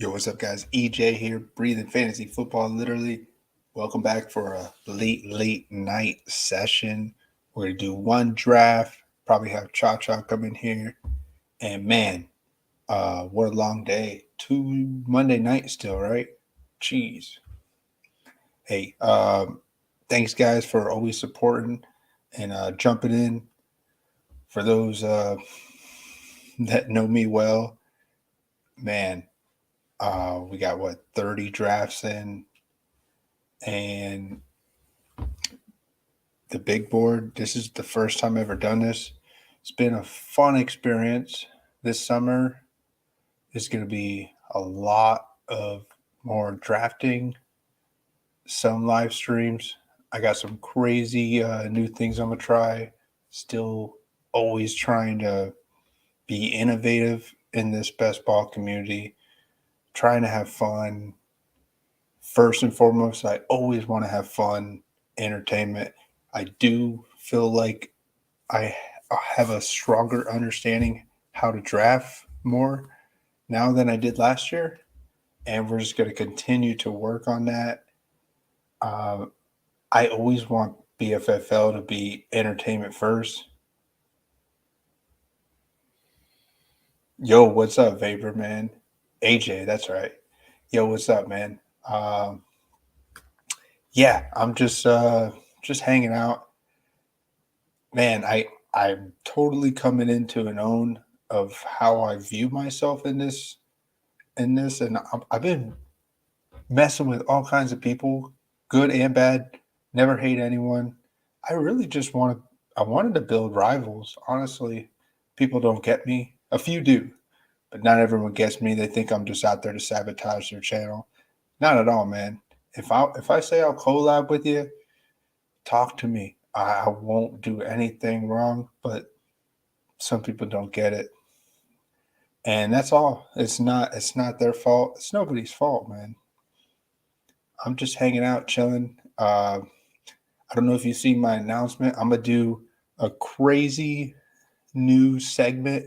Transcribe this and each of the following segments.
Yo, what's up, guys? EJ here, breathing fantasy football, literally. Welcome back for a late night session. We're going to do one draft, probably have Cha Cha come in here. And man, what a long day. Two Monday night still, right? Jeez. Hey, thanks, guys, for always supporting and jumping in. For those that know me well, man, we got what, 30 drafts in, and the big board. This is the first time I've ever done this. It's been a fun experience. This summer is going to be a lot of more drafting, some live streams. I got some crazy new things I'm going to try. Still always trying to be innovative in this best ball community, trying to have fun. First and foremost, I always want to have fun, entertainment. I do feel like I have a stronger understanding how to draft more now than I did last year, and we're just going to continue to work on that. Uh, I always want BFFL to be entertainment first. Yo, what's up, Vapor Man? AJ, that's right. Yo, what's up, man? Um, yeah, I'm just hanging out, man. I'm totally coming into an own of how I view myself in this, and I've been messing with all kinds of people, good and bad. Never hate anyone. I really just I wanted to build rivals. Honestly, people don't get me. A few do, but not everyone gets me. They think I'm just out there to sabotage their channel. Not at all, man. If I say I'll collab with you, talk to me. I won't do anything wrong, but some people don't get it, and that's all. It's not their fault. It's nobody's fault, man. I'm just hanging out, chilling. I don't know if you see my announcement. I'm gonna do a crazy new segment.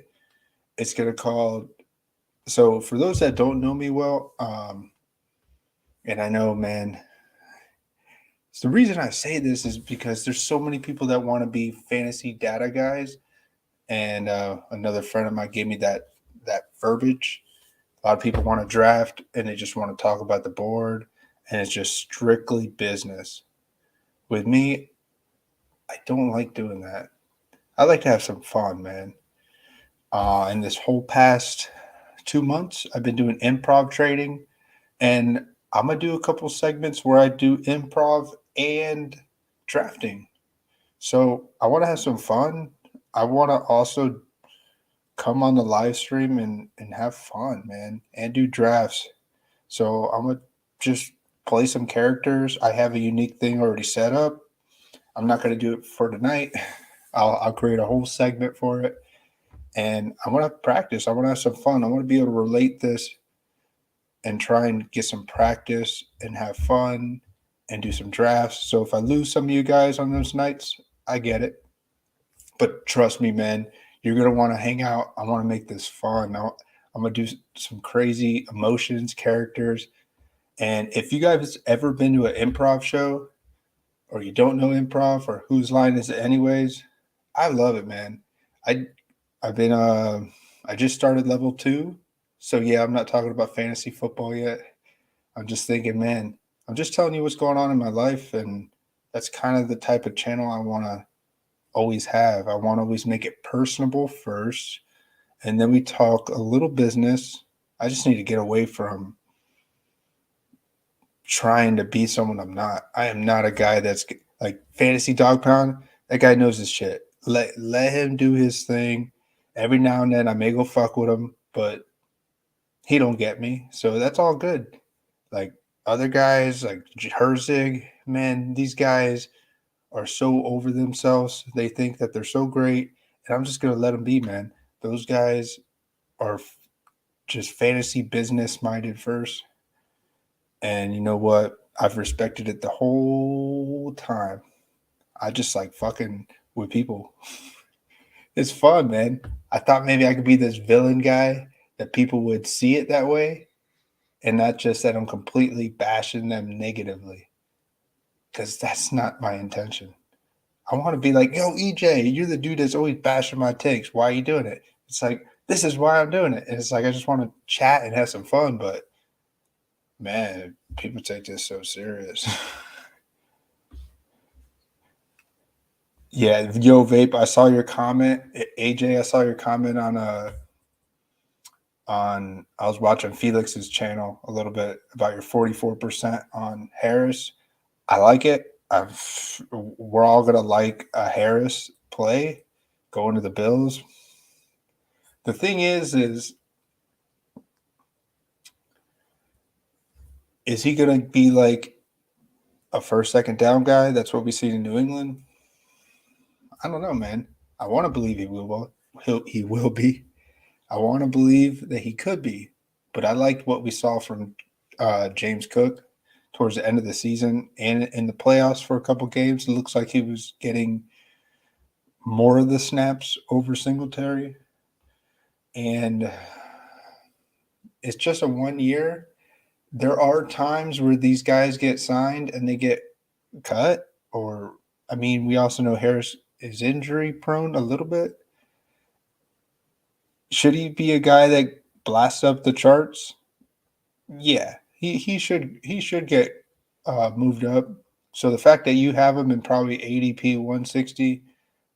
It's gonna call. So for those that don't know me well, and I know, man, the reason I say this is because there's so many people that want to be fantasy data guys, and another friend of mine gave me that verbiage. A lot of people want to draft and they just want to talk about the board, and it's just strictly business. With me, I don't like doing that. I like to have some fun, man. In this whole past 2 months, I've been doing improv trading, and I'm gonna do a couple segments where I do improv and drafting. So I want to have some fun. I want to also come on the live stream and have fun, man, and do drafts. So I'm gonna just play some characters. I have a unique thing already set up. I'm not gonna do it for tonight. I'll create a whole segment for it, and I want to practice. I want to have some fun. I want to be able to relate this and try and get some practice and have fun and do some drafts. So if I lose some of you guys on those nights, I get it. But trust me, man, you're gonna want to hang out. I want to make this fun. I'm gonna do some crazy emotions, characters, and if you guys ever been to an improv show or you don't know improv or whose line is it anyways, I love it, man. I I've been I just started level 2. So yeah, I'm not talking about fantasy football yet. I'm just thinking, man, I'm just telling you what's going on in my life, and that's kind of the type of channel I want to always have. I want to always make it personable first, and then we talk a little business. I just need to get away from trying to be someone I'm not. I am not a guy that's like fantasy dog pound. That guy knows his shit. Let him do his thing. Every now and then I may go fuck with him, but he don't get me. So that's all good. Like other guys like Herzig, man, these guys are so over themselves. They think that they're so great, and I'm just gonna let them be, man. Those guys are just fantasy business minded first, and you know what? I've respected it the whole time. I just like fucking with people. It's fun, man. I thought maybe I could be this villain guy that people would see it that way, And not just that I'm completely bashing them negatively, because that's not my intention. I want to be like, yo, EJ, you're the dude that's always bashing my takes. Why are you doing it? It's like, this is why I'm doing it. And it's like, I just want to chat and have some fun. But man, people take this so serious. Yeah, yo, Vape, I saw your comment. AJ, I saw your comment on I was watching Felix's channel a little bit about your 44% on Harris. I like it. We're all gonna like a Harris play going to the Bills. The thing is he gonna be like a first, second down guy? That's what we see in New England. I don't know, man. I want to believe he will. He will be. I want to believe that he could be, but I liked what we saw from James Cook towards the end of the season and in the playoffs for a couple games. It looks like he was getting more of the snaps over Singletary, and it's just a 1 year. There are times where these guys get signed and they get cut, or I mean, we also know Harris is injury prone a little bit. Should he be a guy that blasts up the charts? Yeah, he should get moved up. So the fact that you have him in probably ADP 160,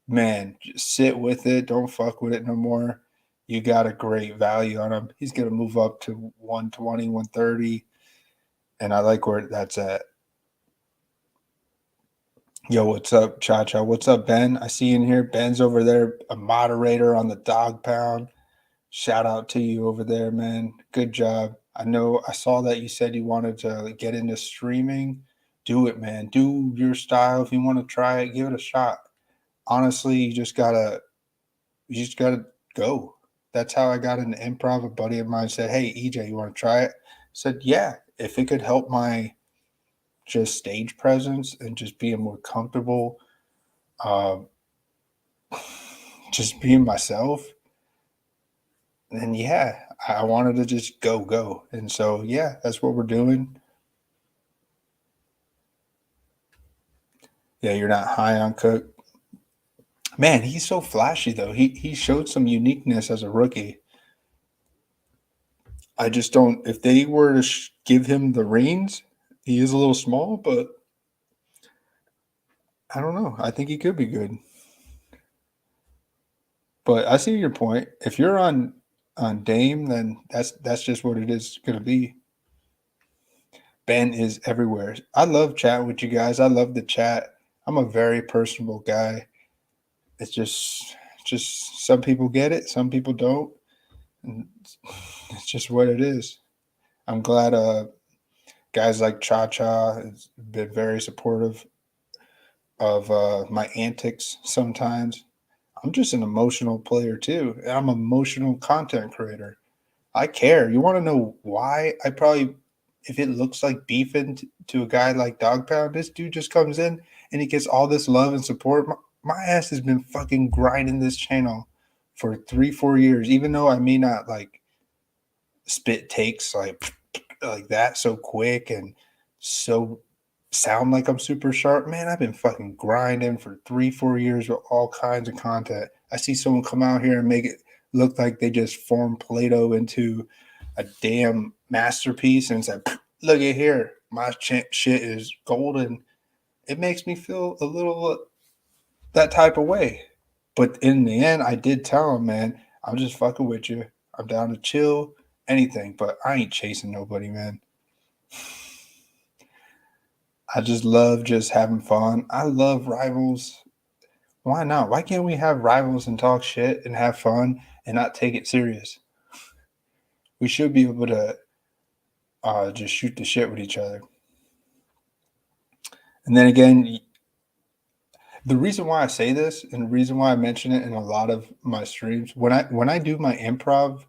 man, just sit with it. Don't fuck with it no more. You got a great value on him. He's gonna move up to 120, 130, and I like where that's at. Yo, what's up, Cha Cha? What's up, Ben? I see you in here. Ben's over there, a moderator on the Dog Pound. Shout out to you over there, man. Good job. I know I saw that you said you wanted to get into streaming. Do it, man. Do your style. If you want to try it, give it a shot. Honestly, you just gotta go. That's how I got into improv. A buddy of mine said, "Hey, EJ, you want to try it?" I said, "Yeah, if it could help my just stage presence and just being more comfortable, uh, just being myself, then yeah, I wanted to just go. And so, yeah, that's what we're doing. Yeah, you're not high on Cook. Man, he's so flashy though. He showed some uniqueness as a rookie. I just don't. If they were to give him the reins, he is a little small, but I don't know. I think he could be good. But I see your point. If you're on Dame, then that's just what it is going to be. Ben is everywhere. I love chatting with you guys. I love the chat. I'm a very personable guy. It's just some people get it, some people don't. And it's just what it is. I'm glad guys like Cha Cha has been very supportive of my antics sometimes. I'm just an emotional player too. I'm an emotional content creator. I care. You want to know why? I probably, if it looks like beefing to a guy like Dog Pound, this dude just comes in and he gets all this love and support. My ass has been fucking grinding this channel for 3, 4 years, even though I may not like spit takes like that so quick and so sound like I'm super sharp. Man, I've been fucking grinding for 3, 4 years with all kinds of content. I see someone come out here and make it look like they just formed Play-Doh into a damn masterpiece, and it's like, look at here, my shit is golden. It makes me feel a little that type of way. But in the end, I did tell him, man, I'm just fucking with you. I'm down to chill, anything, but I ain't chasing nobody, man. I just love just having fun. I love rivals. Why not? Why can't we have rivals and talk shit and have fun and not take it serious? We should be able to just shoot the shit with each other. And then again, the reason why I say this and the reason why I mention it in a lot of my streams, when I do my improv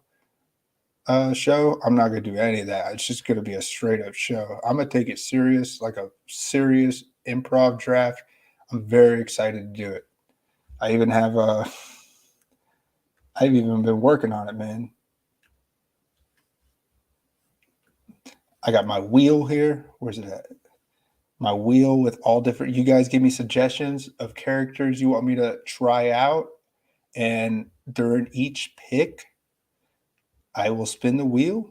show, I'm not gonna do any of that. It's just gonna be a straight up show. I'm gonna take it serious, like a serious improv draft. I'm very excited to do it. I even have I've even been working on it, man. I got my wheel here. Where's it at? My wheel with all different. You guys give me suggestions of characters you want me to try out, and during each pick, I will spin the wheel,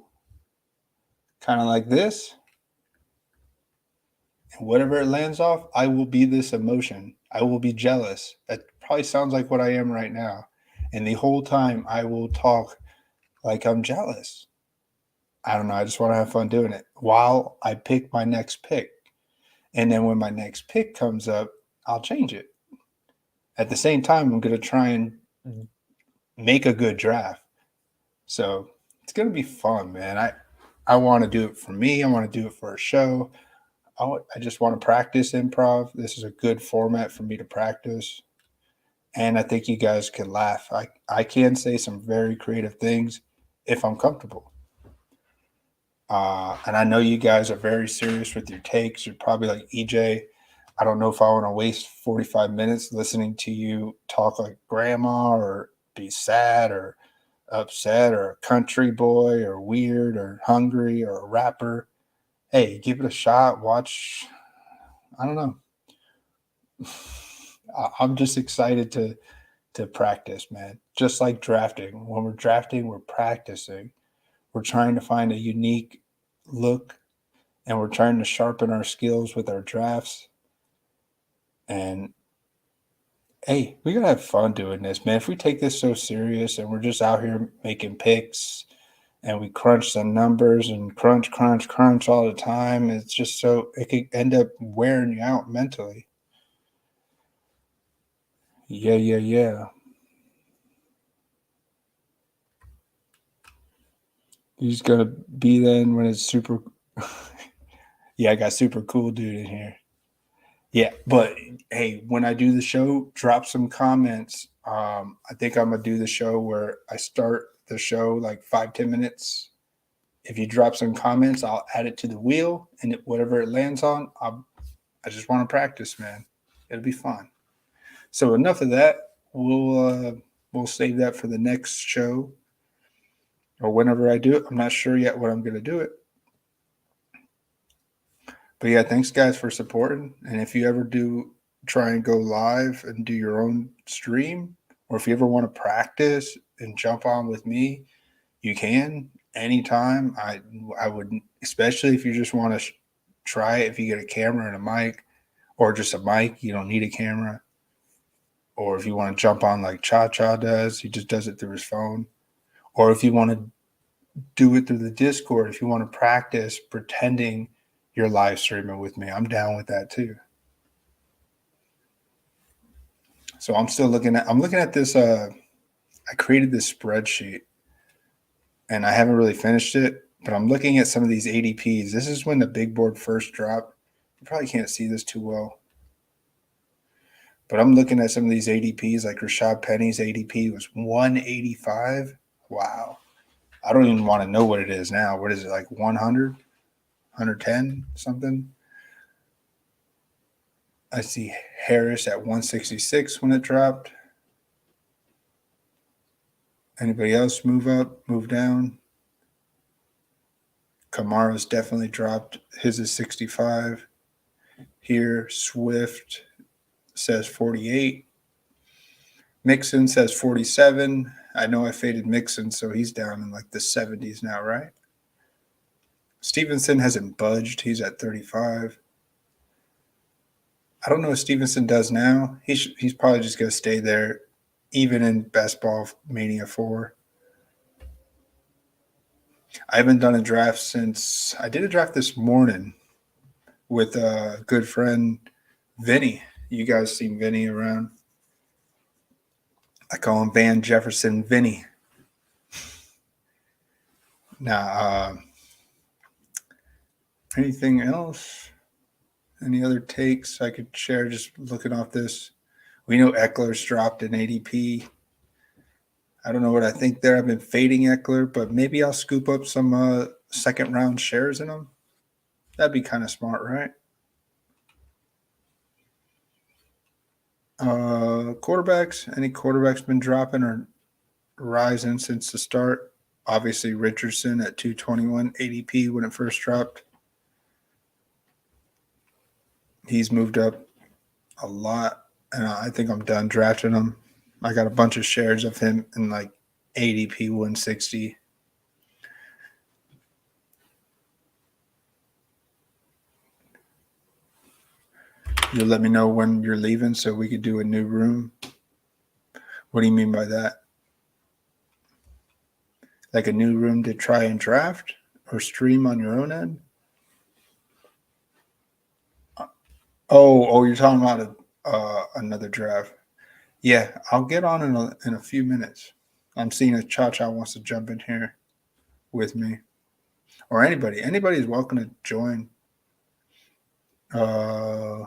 kind of like this, and whatever it lands off, I will be this emotion. I will be jealous. That probably sounds like what I am right now, and the whole time I will talk like I'm jealous. I don't know. I just want to have fun doing it while I pick my next pick. And then when my next pick comes up, I'll change it. At the same time, I'm going to try and make a good draft. So it's going to be fun, man. I want to do it for me. I want to do it for a show. I just want to practice improv. This is a good format for me to practice. And I think you guys can laugh. I can say some very creative things if I'm comfortable. And I know you guys are very serious with your takes. You're probably like, EJ, I don't know if I want to waste 45 minutes listening to you talk like grandma or be sad or upset or a country boy or weird or hungry or a rapper. Hey, give it a shot. Watch. I don't know. I'm just excited to practice, man. Just like drafting. When we're drafting, we're practicing. We're trying to find a unique look, and we're trying to sharpen our skills with our drafts. And hey, we gotta have fun doing this, man. If we take this so serious and we're just out here making picks and we crunch some numbers and crunch all the time, it's just so it could end up wearing you out mentally. Yeah. He's gonna be then when it's super. Yeah, I got super cool dude in here. Yeah, but hey, when I do the show, drop some comments. I think I'm gonna do the show where I start the show like 5-10 minutes. If you drop some comments, I'll add it to the wheel, and whatever it lands on, I just want to practice, man. It'll be fun. So enough of that. We'll save that for the next show or whenever I do it. I'm not sure yet when I'm gonna do it. But yeah, thanks guys for supporting. And if you ever do try and go live and do your own stream, or if you ever want to practice and jump on with me, you can anytime. I would, especially if you just want to try it. If you get a camera and a mic, or just a mic, you don't need a camera. Or if you want to jump on like Cha Cha does, he just does it through his phone. Or if you want to do it through the Discord, if you want to practice pretending you're live streaming with me, I'm down with that too. So I'm looking at this. I created this spreadsheet and I haven't really finished it, but I'm looking at some of these ADPs. This is when the big board first dropped. You probably can't see this too well, but I'm looking at some of these ADPs. Like Rashad Penny's ADP was 185. Wow. I don't even want to know what it is now. What is it, like 100, 110 something? I see Harris at 166 when it dropped. Anybody else move up, move down? Kamara's definitely dropped. His is 65. Here, Swift says 48. Mixon says 47. I know I faded Mixon, so he's down in like the 70s now, right? Stevenson hasn't budged. He's at 35. I don't know what Stevenson does now. He's probably just going to stay there, even in Best Ball Mania 4. I haven't done a draft since I did a draft this morning with a good friend, Vinny. You guys seen Vinny around? I call him Van Jefferson Vinny. Now, anything else? Any other takes I could share just looking off this? We know Eckler's dropped in ADP. I don't know what I think there. I've been fading Eckler, but maybe I'll scoop up some second round shares in him. That'd be kind of smart, right? Quarterbacks. Any quarterbacks been dropping or rising since the start? Obviously, Richardson at 221 ADP when it first dropped. He's moved up a lot, and I think I'm done drafting him. I got a bunch of shares of him in like ADP 160. You'll let me know when you're leaving so we could do a new room. What do you mean by that? Like a new room to try and draft or stream on your own end? Oh, you're talking about another draft. Yeah, I'll get on in a few minutes. I'm seeing a Cha wants to jump in here with me, or anybody. Anybody is welcome to join. Yeah,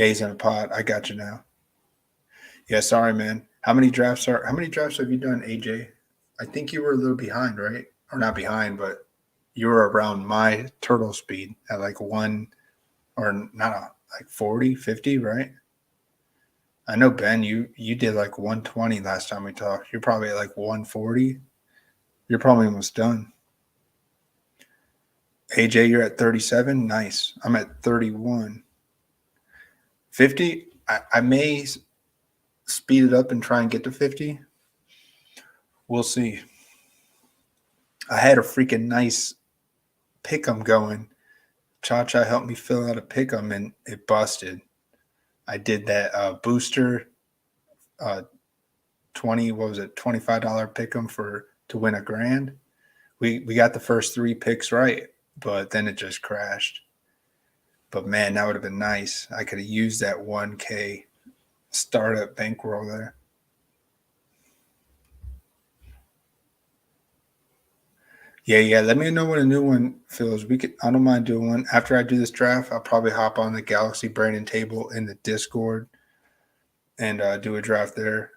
he's in a pod. I got you now. Yeah, sorry, man. How many drafts have you done, AJ? I think you were a little behind, right? Or not behind, but you were around my turtle speed at like one or not like 40, 50, right? I know Ben, you did like 120 last time we talked. You're probably at like 140. You're probably almost done. AJ, you're at 37. Nice. I'm at 31. 50. I may speed it up and try and get to 50. We'll see. I had a freaking nice pick'em going. Cha helped me fill out a pick'em and it busted. I did that booster 20, what was it, $25 pick'em to win $1,000. We got the first 3 picks right, but then it just crashed. But man, that would have been nice. I could have used that 1K startup bankroll there. Yeah. Let me know when a new one fills. I don't mind doing one. After I do this draft, I'll probably hop on the Galaxy Brandon table in the Discord and do a draft there.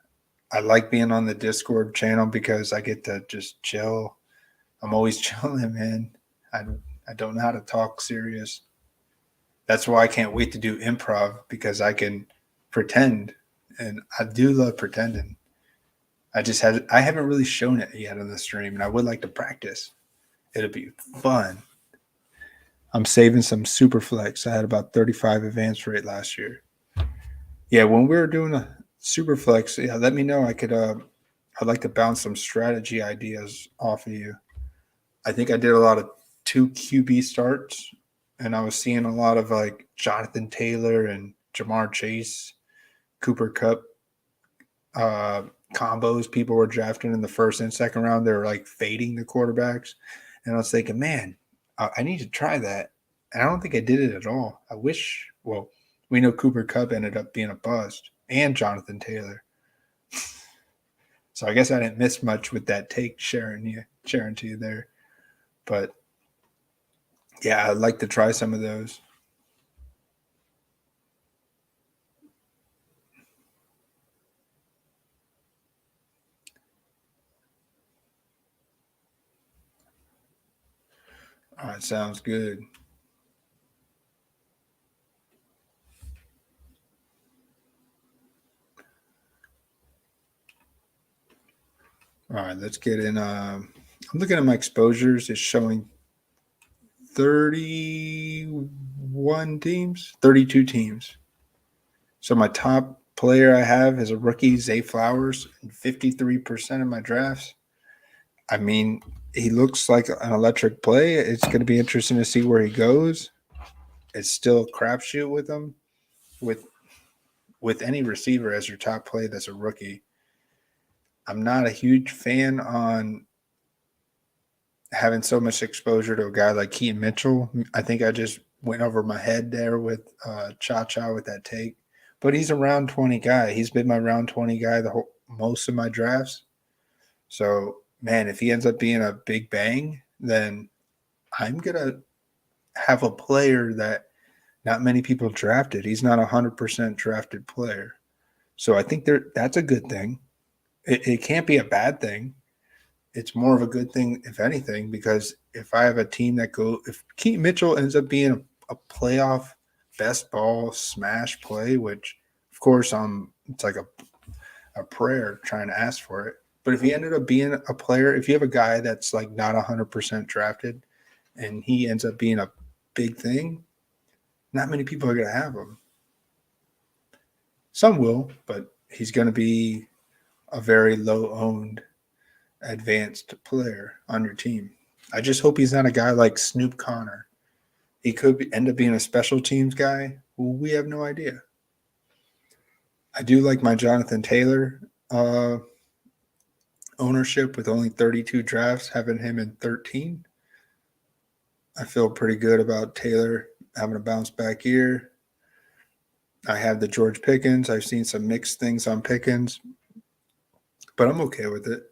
I like being on the Discord channel because I get to just chill. I'm always chilling, man. I don't know how to talk serious. That's why I can't wait to do improv because I can pretend, and I do love pretending. I haven't really shown it yet on the stream, and I would like to practice. It'll be fun. I'm saving some super flex. I had about 35 advance rate last year. Yeah, when we were doing a super flex, yeah, let me know. I'd like to bounce some strategy ideas off of you. I think I did a lot of 2 QB starts, and I was seeing a lot of like Jonathan Taylor and Jamar Chase, Cooper Kupp combos people were drafting in the first and second round. They were like fading the quarterbacks. And I was thinking, man, I need to try that. And I don't think I did it at all. I wish, well, we know Cooper Kupp ended up being a bust and Jonathan Taylor. So I guess I didn't miss much with that take sharing to you there. But yeah, I'd like to try some of those. All right, sounds good. All right, let's get in. I'm looking at my exposures. It's showing 31 teams, 32 teams. So my top player I have is a rookie, Zay Flowers, in 53% of my drafts. I mean, he looks like an electric play. It's going to be interesting to see where he goes. It's still a crapshoot with him. With any receiver as your top play that's a rookie. I'm not a huge fan on having so much exposure to a guy like Keaton Mitchell. I think I just went over my head there with Cha with that take. But he's a round 20 guy. He's been my round 20 guy most of my drafts. So, man, if he ends up being a big bang, then I'm going to have a player that not many people drafted. He's not a 100% drafted player. So I think that's a good thing. It can't be a bad thing. It's more of a good thing, if anything, because if I have a team if Keaton Mitchell ends up being a playoff best ball smash play, which of course it's like a prayer trying to ask for it. But if he ended up being a player, if you have a guy that's like not 100% drafted and he ends up being a big thing, not many people are going to have him. Some will, but he's going to be a very low owned advanced player on your team. I just hope he's not a guy like Snoop Connor. He could end up being a special teams guy. We have no idea. I do like my Jonathan Taylor ownership with only 32 drafts, having him in 13. I feel pretty good about Taylor having a bounce back year. I have the George Pickens. I've seen some mixed things on Pickens, but I'm okay with it.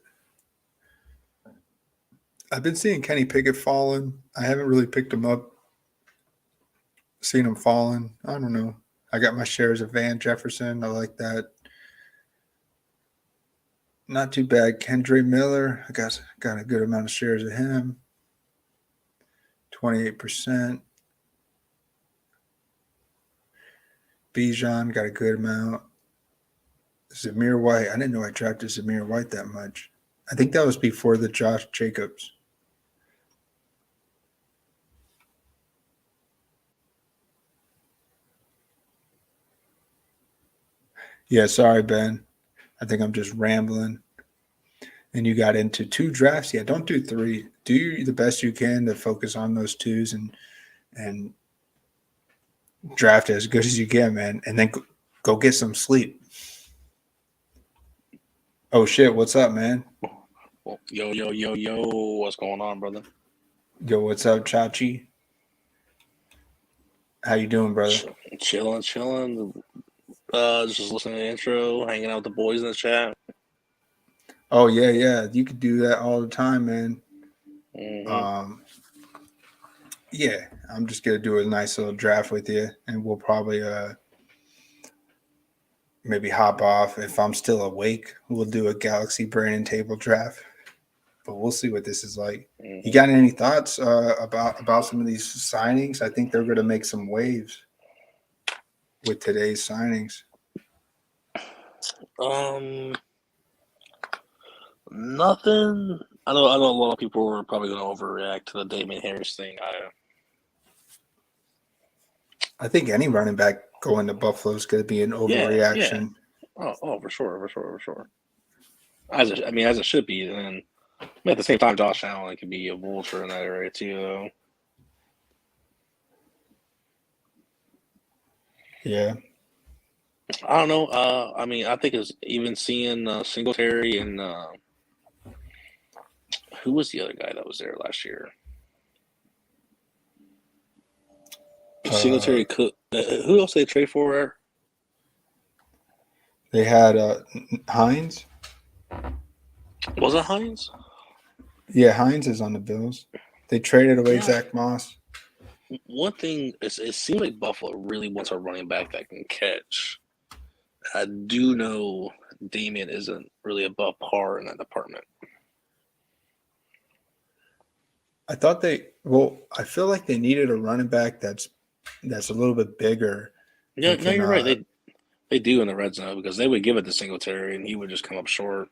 I've been seeing Kenny Pickett falling. I haven't really picked him up. Seen him falling. I don't know. I got my shares of Van Jefferson. I like that. Not too bad. Kendre Miller. I got a good amount of shares of him. 28%. Bijan got a good amount. Zamir White. I didn't know I drafted Zamir White that much. I think that was before the Josh Jacobs. Yeah, sorry, Ben. I think I'm just rambling. And you got into 2 drafts. Yeah, don't do 3. Do the best you can to focus on those 2s and draft as good as you can, man. And then go get some sleep. Oh, shit. What's up, man? Yo. What's going on, brother? Yo, what's up, Chachi? How you doing, brother? Chillin. Just listening to the intro, hanging out with the boys in the chat. Oh, yeah. You could do that all the time, man. Mm-hmm. Yeah, I'm just going to do a nice little draft with you, and we'll probably maybe hop off. If I'm still awake, we'll do a Galaxy Brain and Table draft. But we'll see what this is like. Mm-hmm. You got any thoughts about some of these signings? I think they're going to make some waves with today's signings. Nothing. I know a lot of people are probably going to overreact to the Damien Harris thing. I think any running back going to Buffalo is going to be an overreaction. Yeah. Oh, for sure. As it should be. And at the same time, Josh Allen could be a vulture in that area too, though. Yeah. I don't know. I think it's even seeing Singletary and who was the other guy that was there last year? Singletary could. Who else did they trade for? They had Hines. Was it Hines? Yeah, Hines is on the Bills. They traded away Zach Moss. One thing is, it seems like Buffalo really wants a running back that can catch. I do know Damien isn't really above par in that department. I feel like they needed a running back that's a little bit bigger. No, you're right. They do in the red zone because they would give it to Singletary and he would just come up short.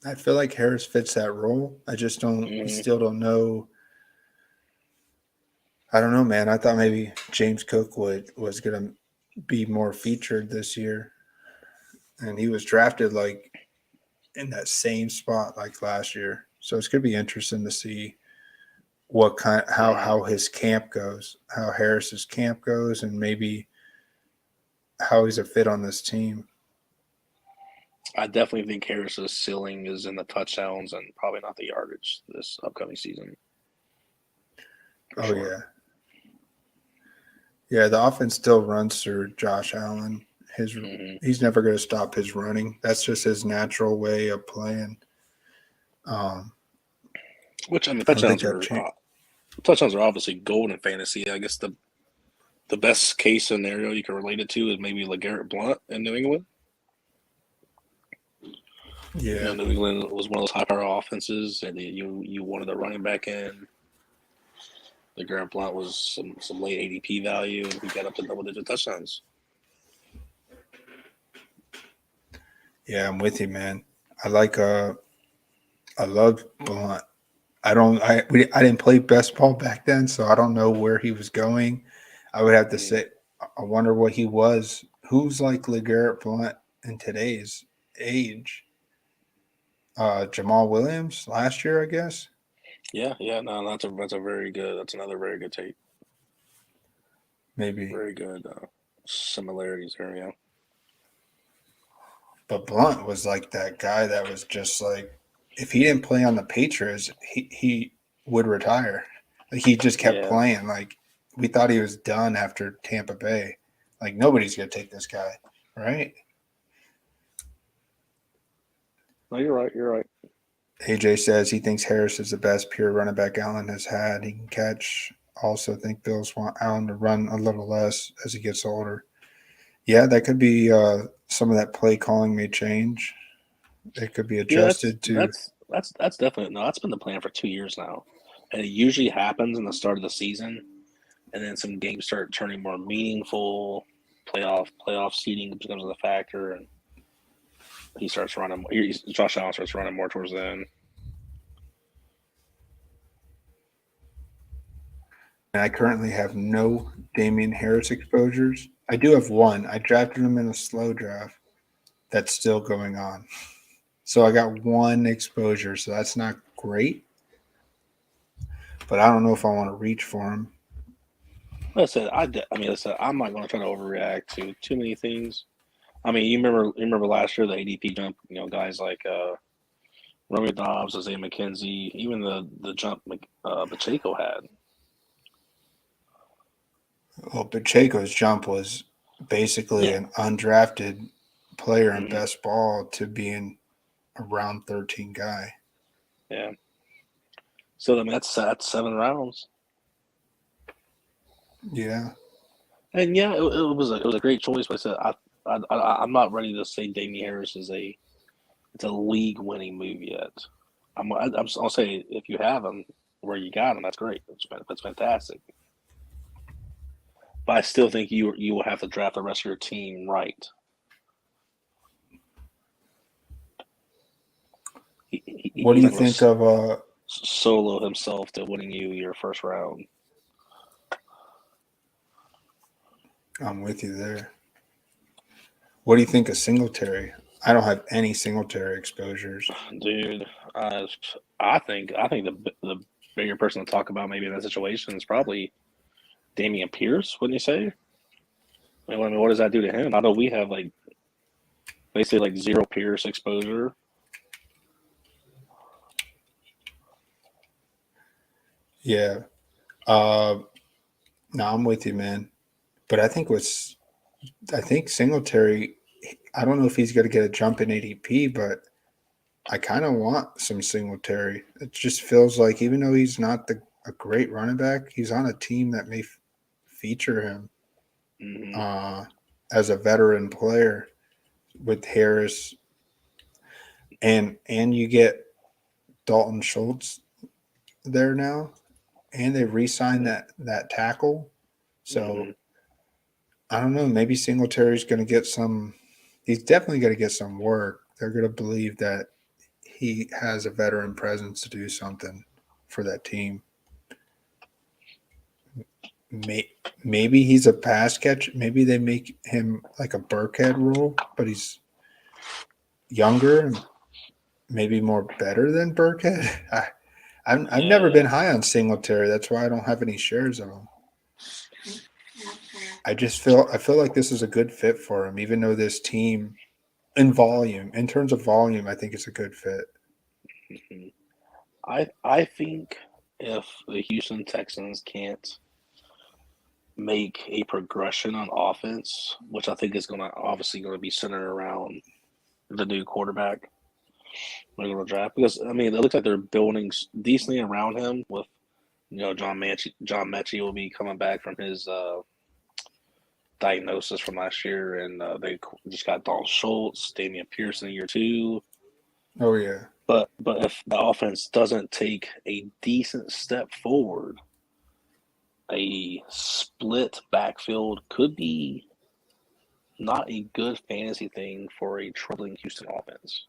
I feel like Harris fits that role. I just still don't know. I don't know, man. I thought maybe James Cook was going to be more featured this year. And he was drafted like in that same spot like last year. So it's going to be interesting to see how his camp goes, how Harris's camp goes, and maybe how he's a fit on this team. I definitely think Harris's ceiling is in the touchdowns and probably not the yardage this upcoming season. Sure. Yeah, the offense still runs through Josh Allen. He's never going to stop his running. That's just his natural way of playing. Which touchdowns are obviously gold in fantasy. I guess the best case scenario you can relate it to is maybe LeGarrette Blount in New England. Yeah, New England was one of those high-power offenses, and you wanted a running back in. LeGarrette Blount was some late ADP value, and he got up to double-digit touchdowns. Yeah, I'm with you, man. I like I love Blunt. I didn't play best ball back then, so I don't know where he was going. I would have to Mm. say I wonder what he was. Who's like LeGarrette Blunt in today's age? Jamal Williams last year, I guess. Yeah, yeah, no, that's a very good. That's another very good take. Maybe. Very good similarities there. Yeah, But Blunt was like that guy that was just like, if he didn't play on the Patriots, he would retire. Like he just kept yeah. playing. Like we thought he was done after Tampa Bay. Like nobody's gonna take this guy, right? No, you're right. You're right. AJ says he thinks Harris is the best pure running back Allen has had. He can catch. Also think Bills want Allen to run a little less as he gets older. Yeah, that could be some of that play calling may change. It could be Yeah, that's adjusted to. that's that's definitely no. That's been the plan for 2 years now, and it usually happens in the start of the season, and then some games start turning more meaningful. Playoff seeding becomes a factor, and he starts running. Josh Allen starts running more towards the end. And I currently have no Damian Harris exposures. I do have one. I drafted him in a slow draft. That's still going on. So I got one exposure. So that's not great. But I don't know if I want to reach for him. Like I said, I mean, listen, I'm not going to try to overreact to too many things. I mean, you remember last year the ADP jump. Guys like Romeo Dobbs, Isaiah McKenzie, even the jump Pacheco had. Well, Pacheco's jump was basically Yeah. an undrafted player in Hmm. best ball to being a round 13 guy. Yeah. So I mean, that's 7 rounds. Yeah. And yeah, it was a great choice. But I said I'm not ready to say Damien Harris is a league winning move yet. I'll say if you have him where you got him, that's great. That's fantastic. But I still think you will have to draft the rest of your team right. What do He's you not going think to of solo himself to winning you your first round. I'm with you there. What do you think of Singletary? I don't have any Singletary exposures. Dude, uh, I think the bigger person to talk about maybe in that situation is probably Damian Pierce. Wouldn't you say? I mean, what does that do to him? I know we have like basically like zero Pierce exposure. Yeah. Uh, no, I'm with you, man. But I think Singletary. I don't know if he's going to get a jump in ADP, but I kind of want some Singletary. It just feels like even though he's not a great running back, he's on a team that may feature him Hmm. uh, as a veteran player with Harris, and you get Dalton Schultz there now, and they re-signed that tackle. Hmm. So I don't know. Maybe Singletary's going to get some. He's definitely going to get some work. They're going to believe that he has a veteran presence to do something for that team. May, Maybe he's a pass catch. Maybe they make him like a Burkhead role, but he's younger and maybe more better than Burkhead. I've never been Yeah. high on Singletary. That's why I don't have any shares of him. I feel like this is a good fit for him, even though this team in terms of volume, I think it's a good fit. Hmm. I think if the Houston Texans can't make a progression on offense, which I think is going to be centered around the new quarterback they're going to draft, because I mean it looks like they're building decently around him with John Mechie. John Mechie will be coming back from his diagnosis from last year, and they just got Dalton Schultz, Damian Pierce in year two. Oh yeah, But if the offense doesn't take a decent step forward, a split backfield could be not a good fantasy thing for a troubling Houston offense.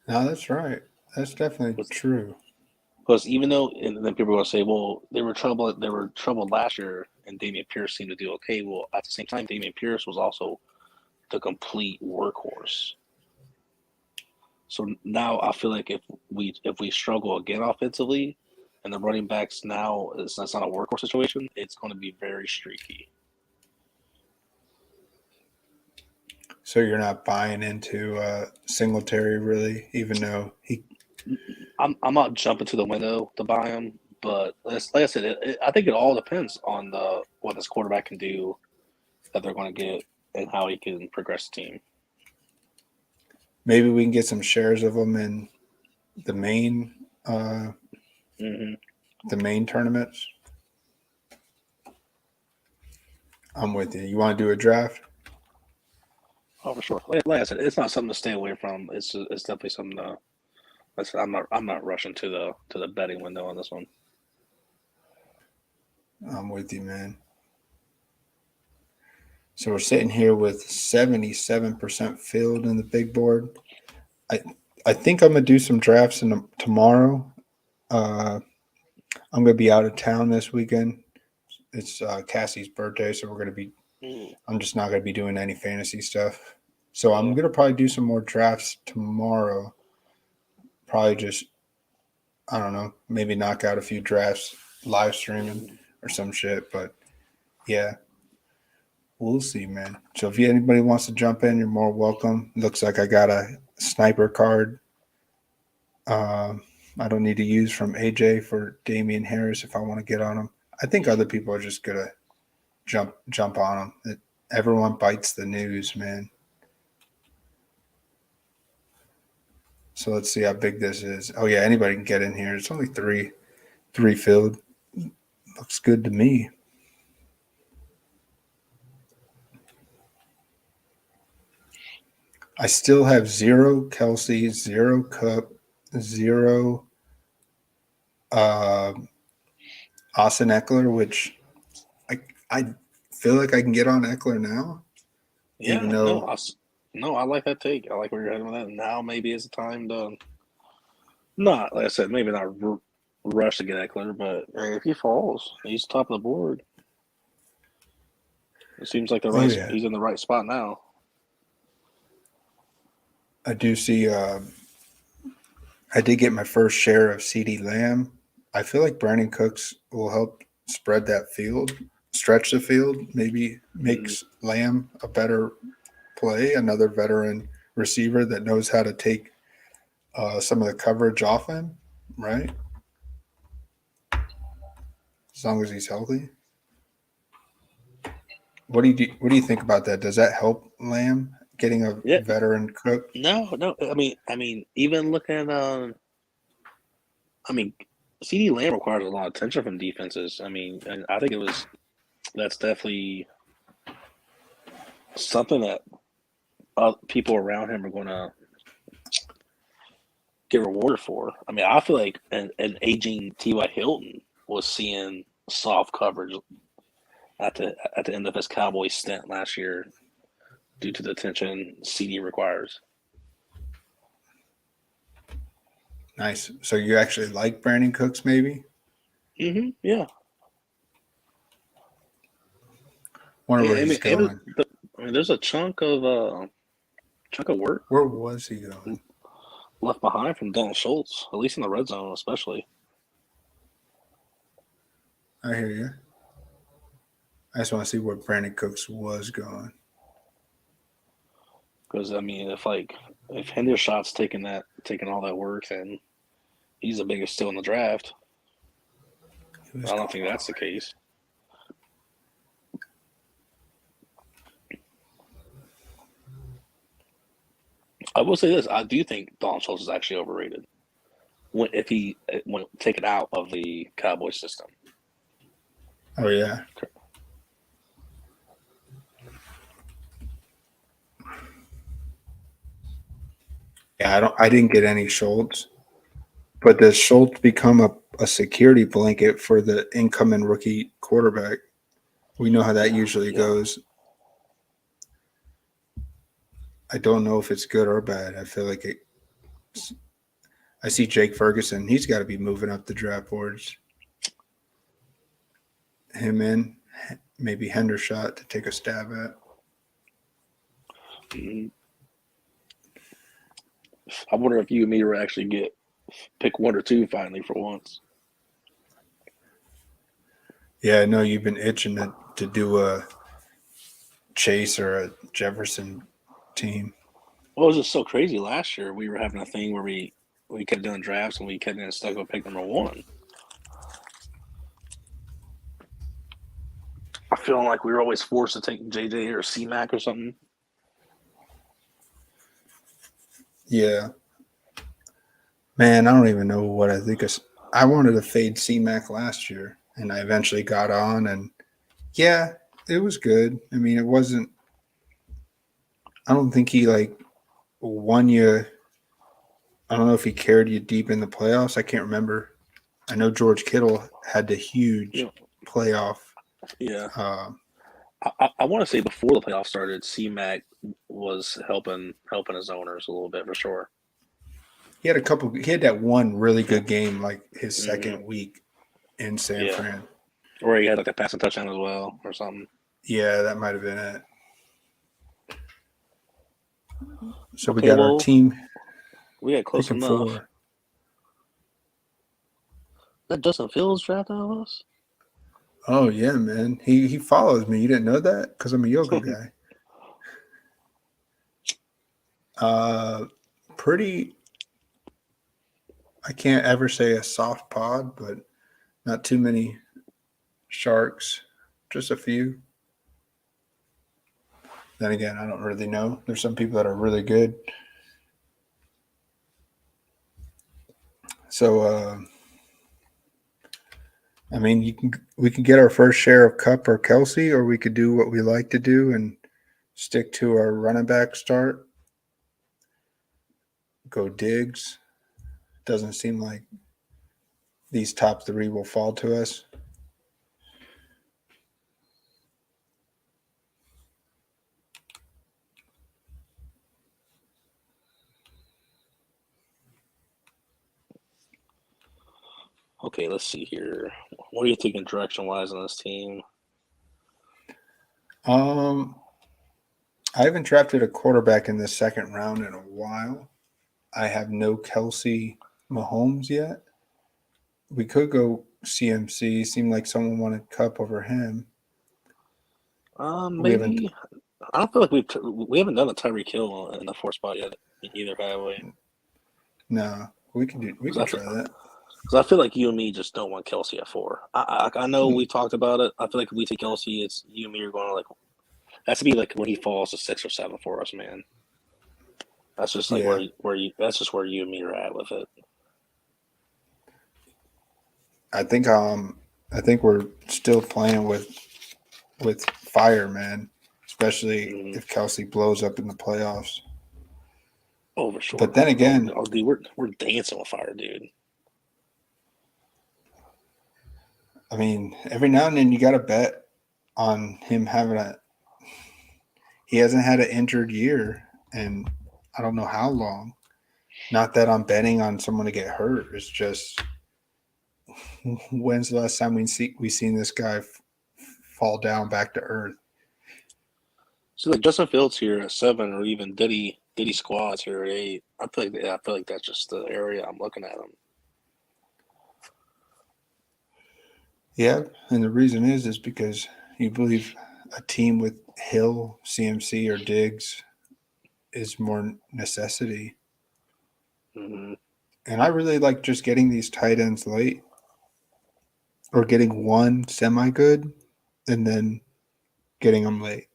No, that's right. That's definitely true. Because even though, and then people are going to say, well, they were trouble last year, and Damian Pierce seemed to do okay. Well, at the same time, Damian Pierce was also the complete workhorse. So now I feel like if we struggle again offensively, and the running backs now that's not a workhorse situation, it's going to be very streaky. So you're not buying into Singletary really, even though he. I'm not jumping to the window to buy him, but like I said, I think it all depends on what this quarterback can do that they're going to get and how he can progress the team. Maybe we can get some shares of him in the main uh, Mm-hmm. the main tournaments. I'm with you. You want to do a draft? Oh, for sure. Like I said, it's not something to stay away from. It's definitely something to. I'm not rushing to the betting window on this one. I'm with you, man. So we're sitting here with 77% filled in the big board. I I think I'm gonna do some drafts tomorrow. Uh, I'm gonna be out of town this weekend. It's Cassie's birthday, so we're gonna be. Mm, I'm just not gonna be doing any fantasy stuff. So I'm yeah. gonna probably do some more drafts tomorrow. Probably just I don't know, maybe knock out a few drafts live streaming Mm. or some shit. But yeah, we'll see, man. So if anybody wants to jump in, you're more welcome. Looks like I got a sniper card. Um, I don't need to use from AJ for Damian Harris if I want to get on him. I think other people are just gonna jump on him. Everyone bites the news, man. So let's see how big this is. Oh yeah, anybody can get in here. It's only three filled. Looks good to me. I still have zero Kelsey, zero Cup, zero uh, Austin Eckler, which I feel like I can get on Eckler now, even Yeah. No. though No. I like that take. I like where you're heading with that. Now maybe is the time to not, like I said, maybe not rush to get Eckler, but hey, if he falls, he's top of the board. It seems like the oh right. yeah, He's in the right spot now. I do see. I did get my first share of CD Lamb. I feel like Brandon Cooks will help spread that field, stretch the field, maybe Mm, makes Lamb a better play, another veteran receiver that knows how to take some of the coverage off him, right? As long as he's healthy. What do you think about that? Does that help Lamb getting a yeah. veteran cook? No. No. I mean, even looking at I mean, CD Lamb requires a lot of attention from defenses. I mean, and I think that's definitely something that people around him are going to get rewarded for. I mean, I feel like an aging T.Y. Hilton was seeing soft coverage at the end of his Cowboys stint last year due to the attention CD requires. Nice. So you actually like Brandon Cooks, maybe? Yeah. Wonder Yeah. where he's going. I mean, there's a chunk of work Where was he going? left behind from Dalton Schultz, at least in the red zone, especially. I hear you. I just want to see where Brandon Cooks was going. Because I mean, if Hendershot's taking all that work, then he's the biggest steal in the draft. He was I don't going think that's the case. I will say this: I do think Dalton Schultz is actually overrated if he when taken out of the Cowboy system. Oh yeah. Yeah, I didn't get any Schultz. But does Schultz become a security blanket for the incoming rookie quarterback? We know how that Yeah, usually yeah. goes. I don't know if it's good or bad. I feel like I see Jake Ferguson. He's got to be moving up the draft boards. Him in, maybe Hendershot to take a stab at. Mhm. I wonder if you and me will actually get pick one or two finally for once. Yeah, I know you've been itching to do a Chase or a Jefferson team. Well, it was just so crazy last year. We were having a thing where we kept doing drafts and we kept getting stuck with pick number one. I feel like we were always forced to take JJ or C Mac or something. Yeah, man, I don't even know what I think. I wanted to fade C-Mac last year, and I eventually got on, and yeah, it was good. I mean, it wasn't. I don't think he like won you. I don't know if he carried you deep in the playoffs. I can't remember. I know George Kittle had the You huge know, playoff. yeah. Uh, I want to say before the playoffs started, C Mac was helping his owners a little bit for sure. he had a couple. He had that one really good game, like his Hmm. second week in San Yeah, Fran. or he had like a passing touchdown as well or something. Yeah, that might have been it. So we Okay, got our well, team we got close picking enough. four. That Justin Fields drafted out of us. Oh yeah, man. He follows me. You didn't know that? Because I'm a yoga guy. Uh pretty I can't ever say a soft pod, but not too many sharks. Just a few. Then again, I don't really know. There's some people that are really good. So I mean we can get our first share of Cup or Kelsey, or we could do what we like to do and stick to our running back start. Go Diggs. Doesn't seem like these top three will fall to us. Okay, let's see here. What are you thinking direction wise on this team? Um, I haven't drafted a quarterback in the second round in a while. I have no Kelsey Mahomes yet. We could go CMC. Seemed like someone wanted Cup over him. We haven't. Maybe. I don't feel like we haven't done a Tyreek Hill in the fourth spot yet either, have we? No, we can do. We Because can try that. I feel like you and me just don't want Kelsey at four. I know we talked about it. I feel like if we take Kelsey, it's you and me are going to like that's to be like when he falls to 6 or 7 for us, man. That's just like Yeah, where you that's just where you and me are at with it. I think. I think we're still playing with fire, man. Especially Mm-hmm. if Kelsey blows up in the playoffs. Oh, for sure. But then Oh, again, oh, dude, we're dancing with fire, dude. I mean, every now and then you got to bet on him having a. He hasn't had an injured year, and I don't know how long. Not that I'm betting on someone to get hurt. It's just when's the last time we seen this guy fall down back to earth? So like Justin Fields here at 7, or even Diddy squads here at 8. I feel like that's just the area I'm looking at him. Yeah, and the reason is because you believe a team with Hill, CMC, or Diggs is more necessity. Mm-hmm. And I really like just getting these tight ends late or getting one semi good and then getting them late.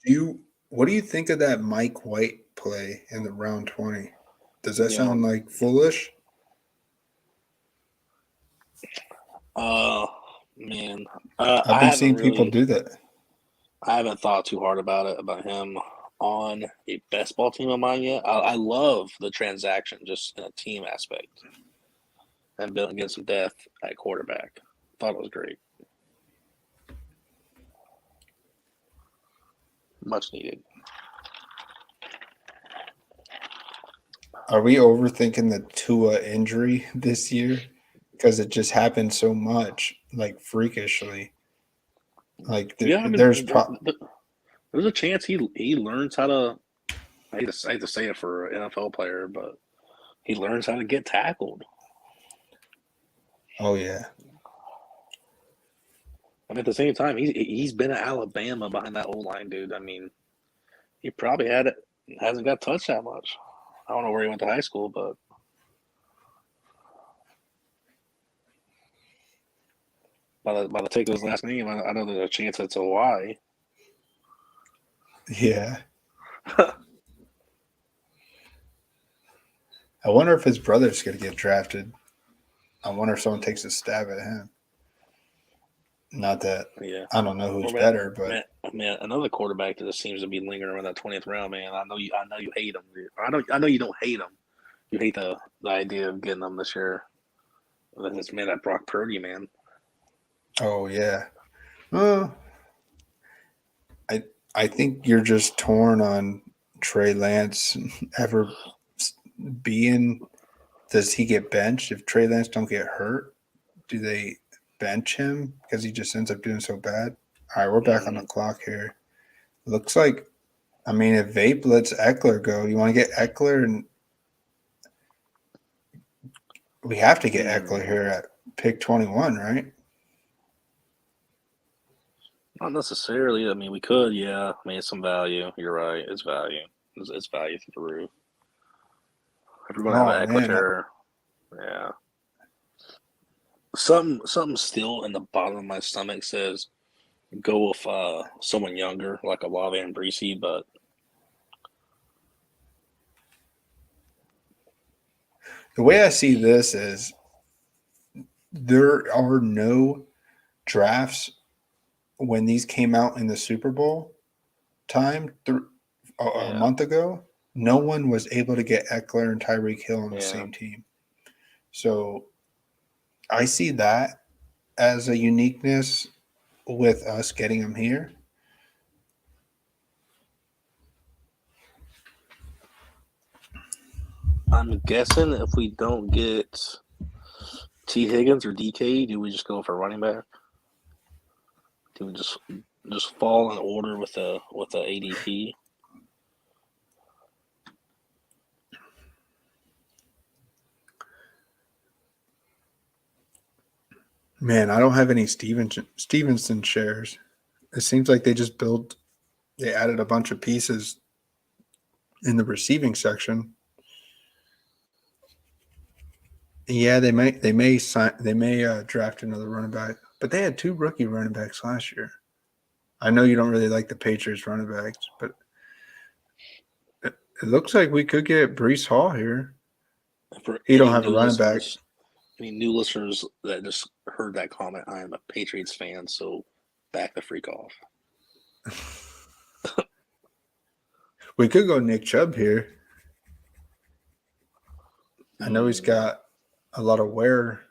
Do you what do you think of that Mike White play in the round 20? Does that You know, sound like foolish? uh, Man, I've been seeing people do that. I haven't thought too hard about him on a best ball team of mine yet. I love the transaction just in a team aspect and building against some depth at quarterback. Thought it was great. Much needed. Are we overthinking the Tua injury this year? Because it just happened so much, like freakishly. Like Yeah, I mean, there's there's a chance he learns how to. I hate to say it for an NFL player, but he learns how to get tackled. Oh yeah. I mean, at the same time, he's been at Alabama behind that old line, dude. I mean, he probably hasn't got touched that much. I don't know where he went to high school, but by the take of his last name, I know there's a chance it's a Y. Yeah. I wonder if his brother's gonna get drafted. I wonder if someone takes a stab at him. Not that Yeah. I don't know who's Well, man, better, but man, another quarterback that just seems to be lingering around that 20th round, man. I know you hate him. Dude. I know you don't hate him. You hate the idea of getting them this year. This man, that Brock Purdy, man. oh yeah. Well, I think you're just torn on Trey Lance ever being. Does he get benched if Trey Lance don't get hurt? Do they bench him because he just ends up doing so bad? All right, we're back on the clock here. Looks like, I mean, if Vape lets Eckler go, you want to get Eckler, and we have to get Eckler here at pick 21, right? Not necessarily. I mean, we could, yeah. I mean, it's some value. You're right. It's value. It's value through the roof. If you're going to have Oh an man, Eckler, yeah. Something still in the bottom of my stomach says go with someone younger like a Lave and Breesy, but the way I see this is there are no drafts when these came out in the Super Bowl time a yeah, month ago. No one was able to get Eckler and Tyreek Hill on the yeah. same team. So I see that as a uniqueness with us getting them here. I'm guessing if we don't get T Higgins or DK, do we just go for running back? Do we just fall in order with the ADP? Man, I don't have any Stevenson shares. It seems like they added a bunch of pieces in the receiving section. Yeah, they may draft another running back, but they had two rookie running backs last year. I know you don't really like the Patriots running backs, but it looks like we could get Brees Hall here. For He don't have a running back. any new listeners that just heard that comment, I am a Patriots fan, so back the freak off. We could go Nick Chubb here. I know he's got a lot of wear.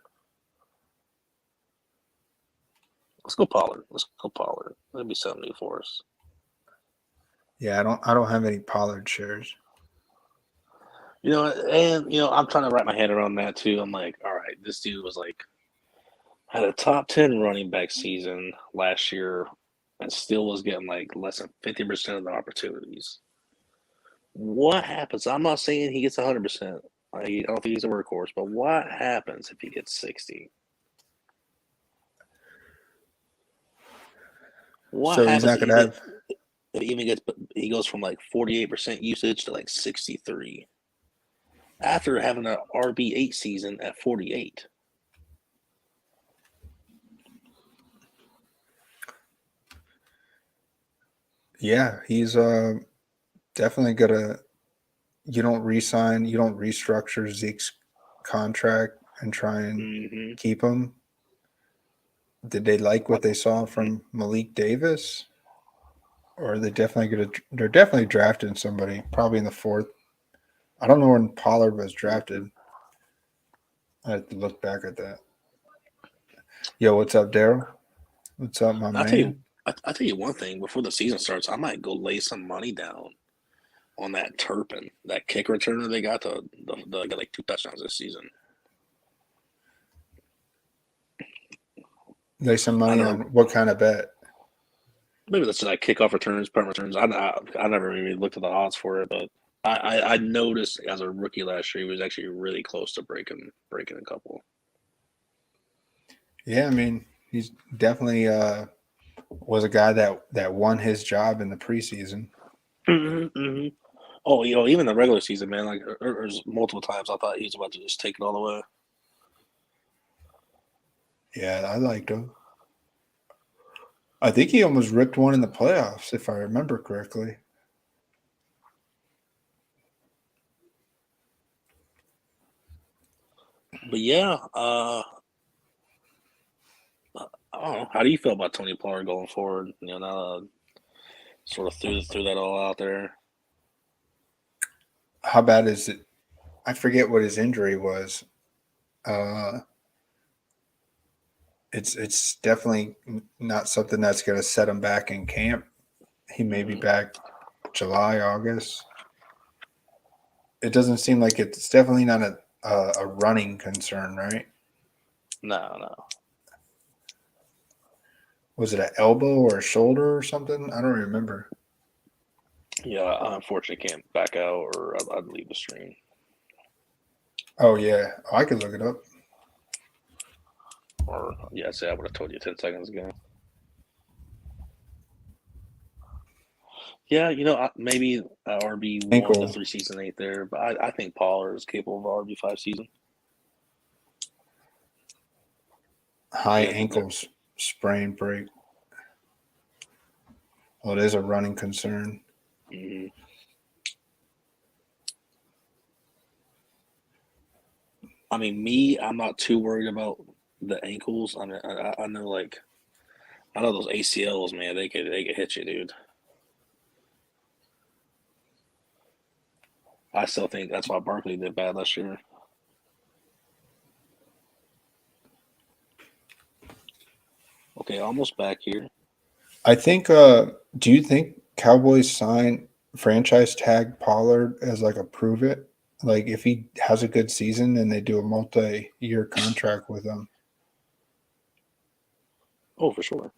Let's go Pollard. That'd be something new for us. Yeah, I don't have any Pollard shares. I'm trying to wrap my head around that too. I'm like, all right, this dude was like had a top 10 running back season last year and still was getting like less than 50% of the opportunities. What happens? I'm not saying he gets 100%. I don't think he's a workhorse, but what happens if he gets 60? What So he's happens not going to have. if he goes from like 48% usage to like 63 after having an RB8 season at 48? Yeah, he's definitely gonna. You don't re-sign, you don't restructure Zeke's contract and try and keep him. Did they like what they saw from Malik Davis? Or are they they're definitely drafting somebody, probably in the fourth. I don't know when Pollard was drafted. I have to look back at that. Yo, what's up, Daryl? What's up, my I'll tell you, man? I'll tell you one thing. Before the season starts, I might go lay some money down on that Turpin, that kick returner they got. They got like 2 touchdowns this season. Lay some I money on know. what kind of bet? Maybe that's like kickoff returns, punt returns. I never really looked at the odds for it, but I noticed as a rookie last year he was actually really close to breaking a couple. Yeah, I mean, he's definitely was a guy that won his job in the preseason. Mm-hmm. Oh, even the regular season, man. Like there's multiple times I thought he was about to just take it all the way. Yeah, I liked him. I think he almost ripped one in the playoffs, if I remember correctly. But yeah, I don't know. How do you feel about Tony Pollard going forward? Now sort of threw that all out there. How bad is it? I forget what his injury was. Uh, it's definitely not something that's going to set him back in camp. He may be back July, August. It doesn't seem like it's definitely not a running concern, right? No. Was it an elbow or a shoulder or something? I don't remember. Yeah, I unfortunately can't back out, or I'd leave the stream. Oh yeah, I could look it up. Or yeah, say I would have told you 10 seconds ago. Yeah, maybe RB1 to Ankle, 3 season ain't there, but I think Pollard is capable of RB5 season. high Yeah, ankles sprain break. Oh, it is a running concern. mm-hmm. I mean, I'm not too worried about the ankles. I mean, I know I know those ACLs, man. They could hit you, dude. I still think that's why Barkley did bad last year. Okay, almost back here. I think. Do you think Cowboys sign franchise tag Pollard as like a prove it? Like if he has a good season and they do a multi-year contract with him. Oh, for sure.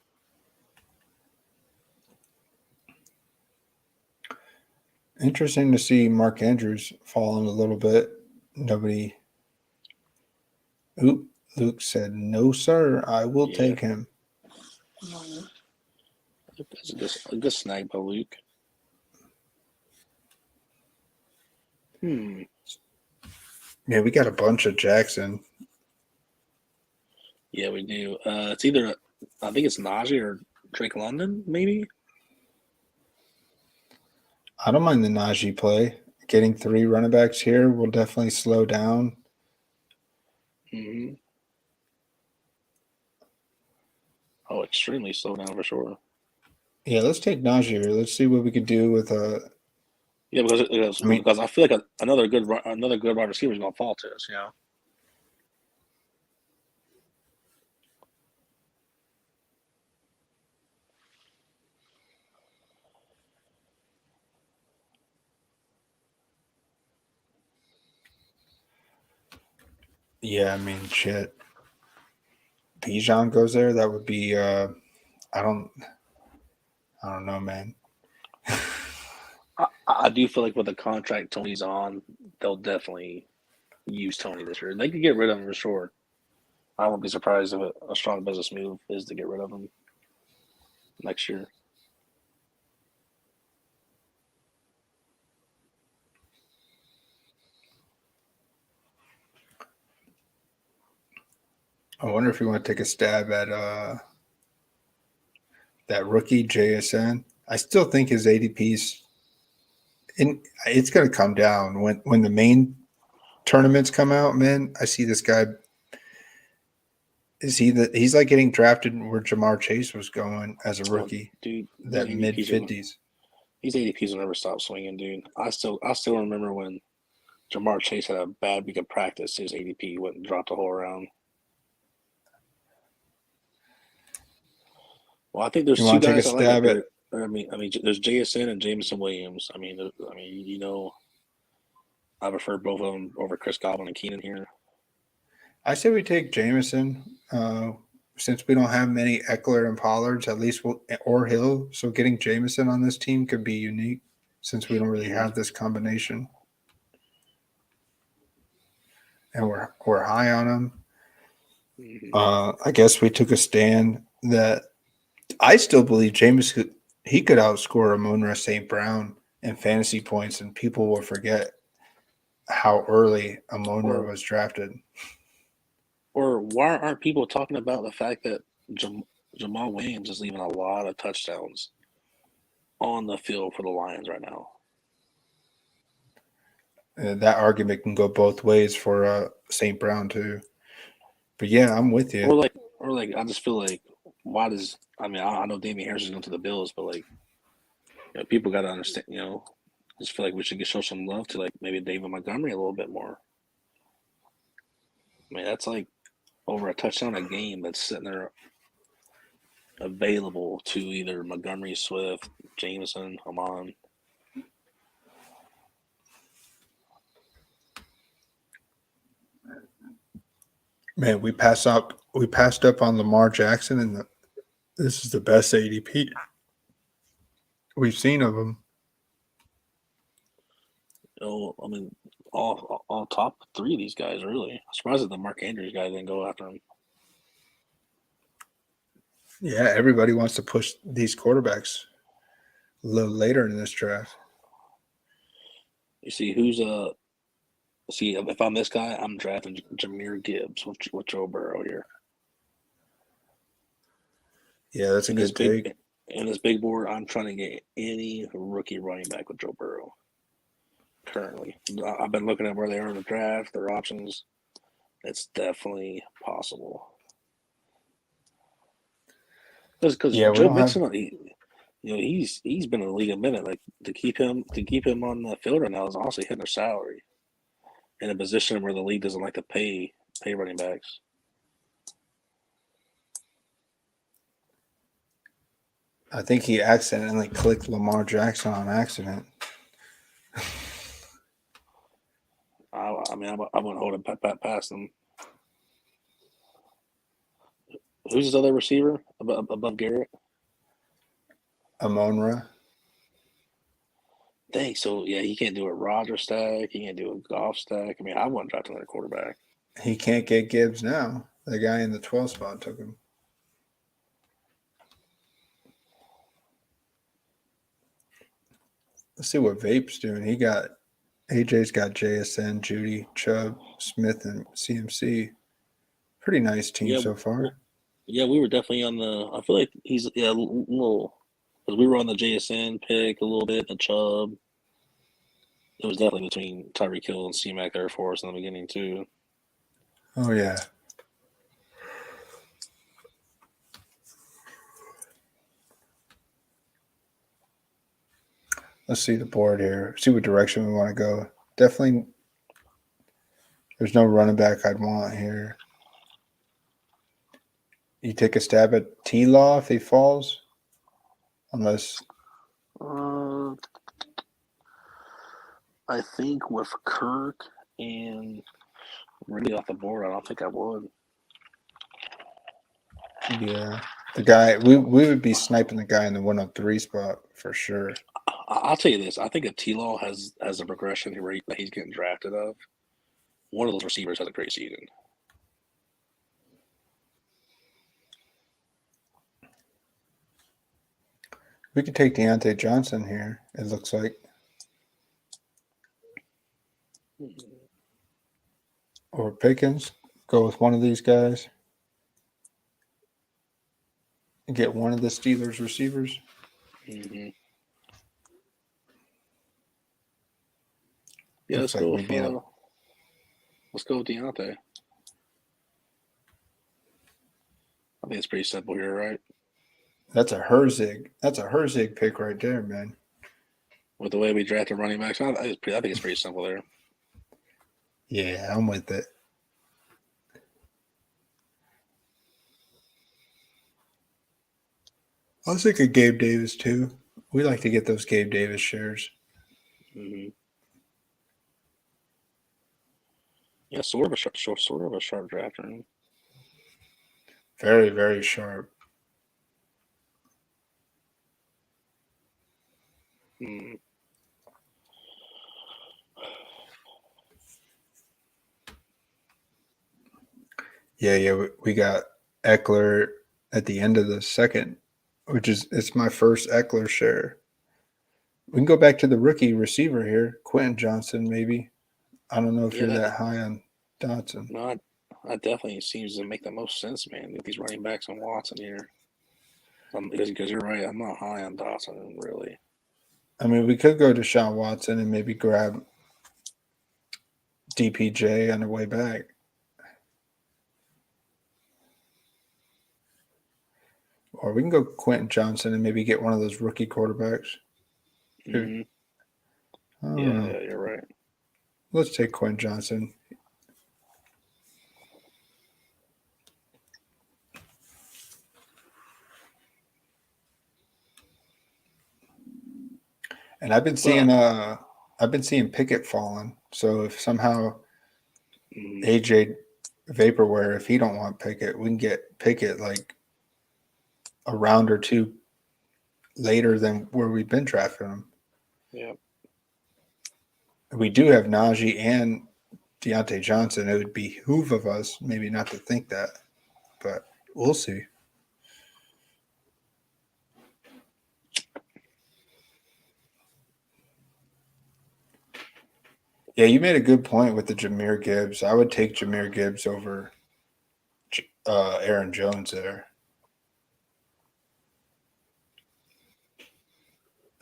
Interesting to see Mark Andrews falling a little bit. Nobody. Oop. Luke said, "No, sir. I will Yeah, take him." that's a good snag by Luke. Hmm. Yeah, we got a bunch of Jackson. Yeah, we do. It's either I think it's Najee or Drake London, maybe. I don't mind the Najee play. Getting 3 running backs here will definitely slow down. Mm-hmm. Oh, extremely slow down for sure. Yeah, let's take Najee here. Let's see what we could do with Yeah, because I feel like another good wide receiver is gonna fall to us. yeah, I mean shit. Bijan goes there, that would be I don't know, man. I do feel like with the contract Tony's on, they'll definitely use Tony this year. They could get rid of him for sure. I won't be surprised if a strong business move is to get rid of him next year. I wonder if you want to take a stab at that rookie JSN. I still think his ADP's in it's gonna come down when the main tournaments come out, man. I see this guy Is he he's like getting drafted where Jamar Chase was going as a Oh, rookie, dude, those that mid ADPs are 50s. these ADPs will never stop swinging, dude. I still remember when Jamar Chase had a bad week of practice. His ADP went and dropped a whole round. Well, I think there's You two want to take a guys I like up stab at? here. I mean, there's JSN and Jameson Williams. I prefer both of them over Chris Godwin and Keenan here. I say we take Jameson, since we don't have many Eckler and Pollards, at least or Hill. So getting Jameson on this team could be unique, since we don't really Mm-hmm. have this combination, and we're high on him. Mm-hmm. I guess we took a stand that I still believe Jameis he could outscore Amonra St. Brown in fantasy points, and people will forget how early Amonra Or was drafted. or why aren't people talking about the fact that Jamal Williams is leaving a lot of touchdowns on the field for the Lions right now? That argument can go both ways for St. Brown too. But yeah, I'm with you. Or like I just feel like why does I know Damian Harris is going to the Bills, but like people got to understand. I just feel like we should show some love to like maybe David Montgomery a little bit more. I mean that's like over a touchdown a game that's sitting there available to either Montgomery, Swift, Jameson, Amon. Man, we passed up on Lamar Jackson, and this is the best ADP we've seen of him. I mean, all top three of these guys really. I'm surprised that the Mark Andrews guy didn't go after him. Yeah, everybody wants to push these quarterbacks a little later in this draft. You see who's see if I'm this guy, I'm drafting Jahmyr Gibbs with Joe Burrow here. Yeah, that's a In this good big take. in this big board, I'm trying to get any rookie running back with Joe Burrow. Currently, I've been looking at where they are in the draft, their options. It's definitely possible. Because Yeah, we Joe don't have. Mixon, he's been in the league a minute. Like to keep him on the field right now is honestly hitting their salary in a position where the league doesn't like to pay running backs. I think he accidentally clicked Lamar Jackson on accident. I wouldn't hold him past him. Who's his other receiver above Garrett? Amonra. Dang, so yeah, he can't do a Roger stack. He can't do a golf stack. I mean, I wouldn't draft another quarterback. He can't get Gibbs now. The guy in the 12 spot took him. Let's see what Vape's doing. AJ's got JSN, Judy, Chubb, Smith, and CMC. Pretty nice team Yeah, so far. yeah, we were definitely on the. I feel like he's a little because we were on the JSN pick a little bit, the Chubb. It was definitely between Tyreek Hill and C-Mac there for us in the beginning too. Oh yeah. Let's see the board here. See what direction we want to go. Definitely, there's no running back I'd want here. You take a stab at T-Law if he falls, unless I think with Kirk and really off the board, I don't think I would. yeah, the guy we would be sniping the guy in the 103 spot for sure. I'll tell you this: I think if T-Law has a progression that he's getting drafted of, one of those receivers has a great season. We could take Deontay Johnson here. It looks like, or Pickens. Go with one of these guys. And get one of the Steelers receivers. Mm-hmm. Yeah, Looks like we'd be in a. let's go with Deontay. think it's pretty simple here, right? That's a Herzig pick right there, man. With the way we drafted running backs, I think it's pretty simple there. Yeah, I'm with it. I was thinking Gabe Davis too. We like to get those Gabe Davis shares. Mm-hmm. Yeah, sort of a sharp draft. Right? Very, very sharp. Mm. Yeah. We got Eckler at the end of the second, it's my first Eckler share. We can go back to the rookie receiver here, Quentin Johnson, maybe. I don't know if Yeah, you're that high on Dotson. no, I definitely seems to make the most sense, man. With these running backs and Watson here, because you're right, I'm not high on Dawson really. I mean, we could go to Deshaun Watson and maybe grab DPJ on the way back. Or we can go Quentin Johnson and maybe get one of those rookie quarterbacks. Mm-hmm. I don't Yeah, know. you're right. Let's take Quentin Johnson. And I've been seeing Pickett falling. So if somehow AJ Vaporware, if he don't want Pickett, we can get Pickett like a round or two later than where we've been drafting him. Yeah. We do have Najee and Deontay Johnson. It would behoove of us maybe not to think that, but we'll see. Yeah, you made a good point with the Jahmyr Gibbs. I would take Jahmyr Gibbs over Aaron Jones there,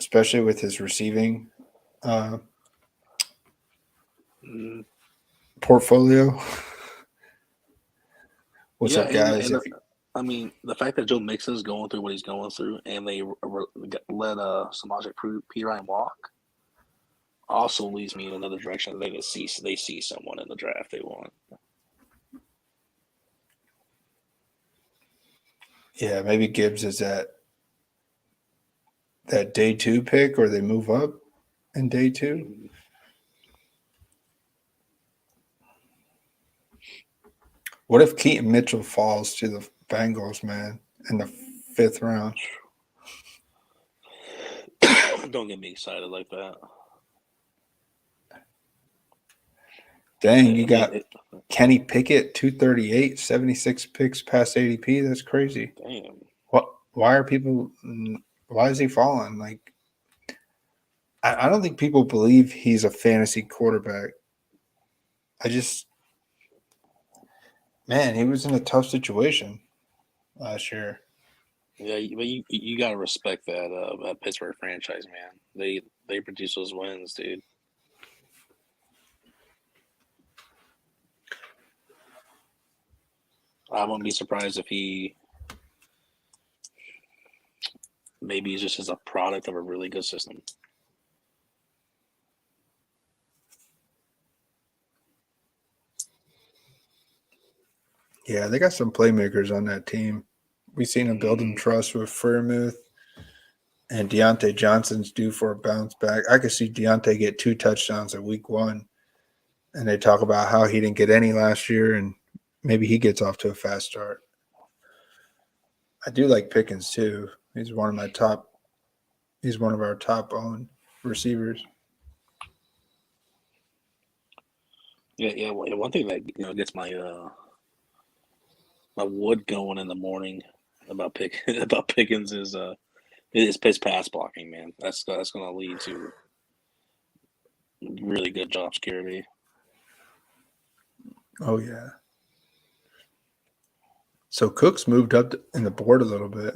especially with his receiving portfolio. What's Yeah, up, guys? I mean, the fact that Joe Mixon's going through what he's going through, and they let Samaje Perine walk, also leads me in another direction. They see someone in the draft they want. Yeah, maybe Gibbs is that day two pick, or they move up in day two. Mm-hmm. What if Keaton Mitchell falls to the Bengals, man, in the 5th round? Don't get me excited like that. Dang, you got Kenny Pickett, 238, 76 picks past ADP. That's crazy. Damn. Why are people? Why is he falling? Like, I don't think people believe he's a fantasy quarterback. Man, he was in a tough situation last year. Yeah, but you gotta respect that Pittsburgh franchise, man. They produce those wins, dude. I wouldn't be surprised if maybe he's just as a product of a really good system. Yeah, they got some playmakers on that team. We've seen them building trust with Freiermuth, and Deontay Johnson's due for a bounce back. I could see Deontay get 2 touchdowns at week 1, and they talk about how he didn't get any last year, and maybe he gets off to a fast start. I do like Pickens too. He's one of our top owned receivers. Yeah. One thing that gets my my wood going in the morning about Pickens is his pass blocking, man. That's going to lead to really good job security. Oh yeah. So Cooks moved up in the board a little bit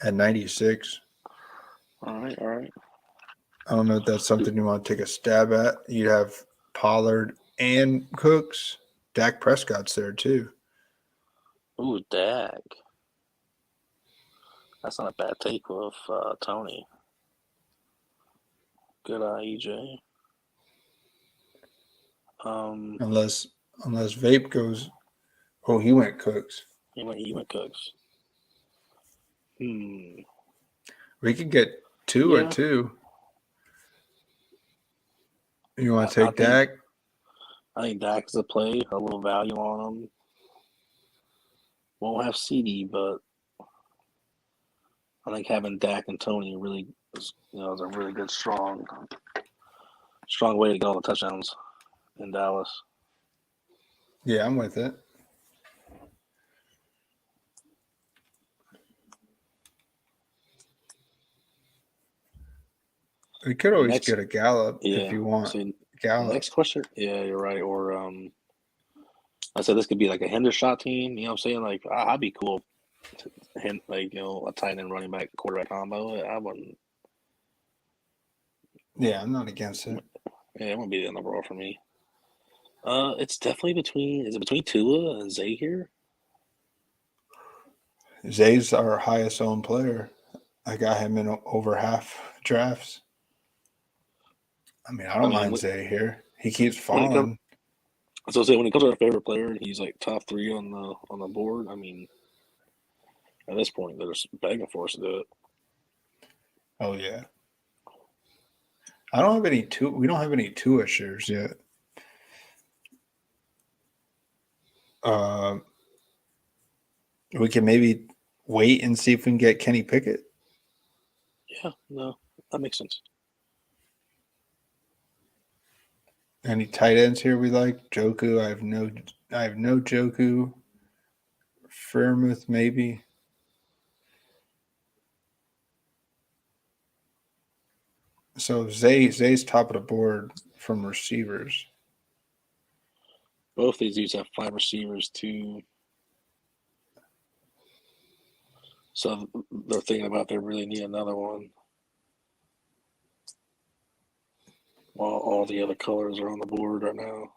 at 96. All right. I don't know if that's something you want to take a stab at. You'd have Pollard and Cooks. Dak Prescott's there too. Ooh, Dak. That's not a bad take with Tony. Good eye, EJ. Unless Vape goes. Oh, he went Cooks. He went Cooks. We could get two or Yeah. two. You want to I take think Dak? I think Dak is a play, a little value on him. Won't have CD, but I think having Dak and Tony really is a really good strong way to get all the touchdowns in Dallas. Yeah, I'm with it. We could always get a Gallup if you want. Gallup. Next question. Yeah, you're right. Or I said this could be like a Hendershot team. You know what I'm saying? Like I'd be cool. Like a tight end running back quarterback combo. I wouldn't. Yeah, I'm not against it. Yeah, it wouldn't be the end of the world for me. It's definitely between. Is it between Tua and Zay here? Zay's our highest owned player. I got him in over half drafts. I mean, I don't mind Zay here. He keeps falling. So say when it comes to our favorite player, and he's like top 3 on the board. I mean, at this point, they're just begging for us to do it. Oh yeah. I don't have any two. We don't have any Tua shares yet. We can maybe wait and see if we can get Kenny Pickett. Yeah, no, that makes sense. Any tight ends here we like? Joku, I have no Joku. Fairmouth, maybe. So Zay's top of the board from receivers. Both these dudes have 5 receivers too. So they're thinking about they really need another one. While all the other colors are on the board right now.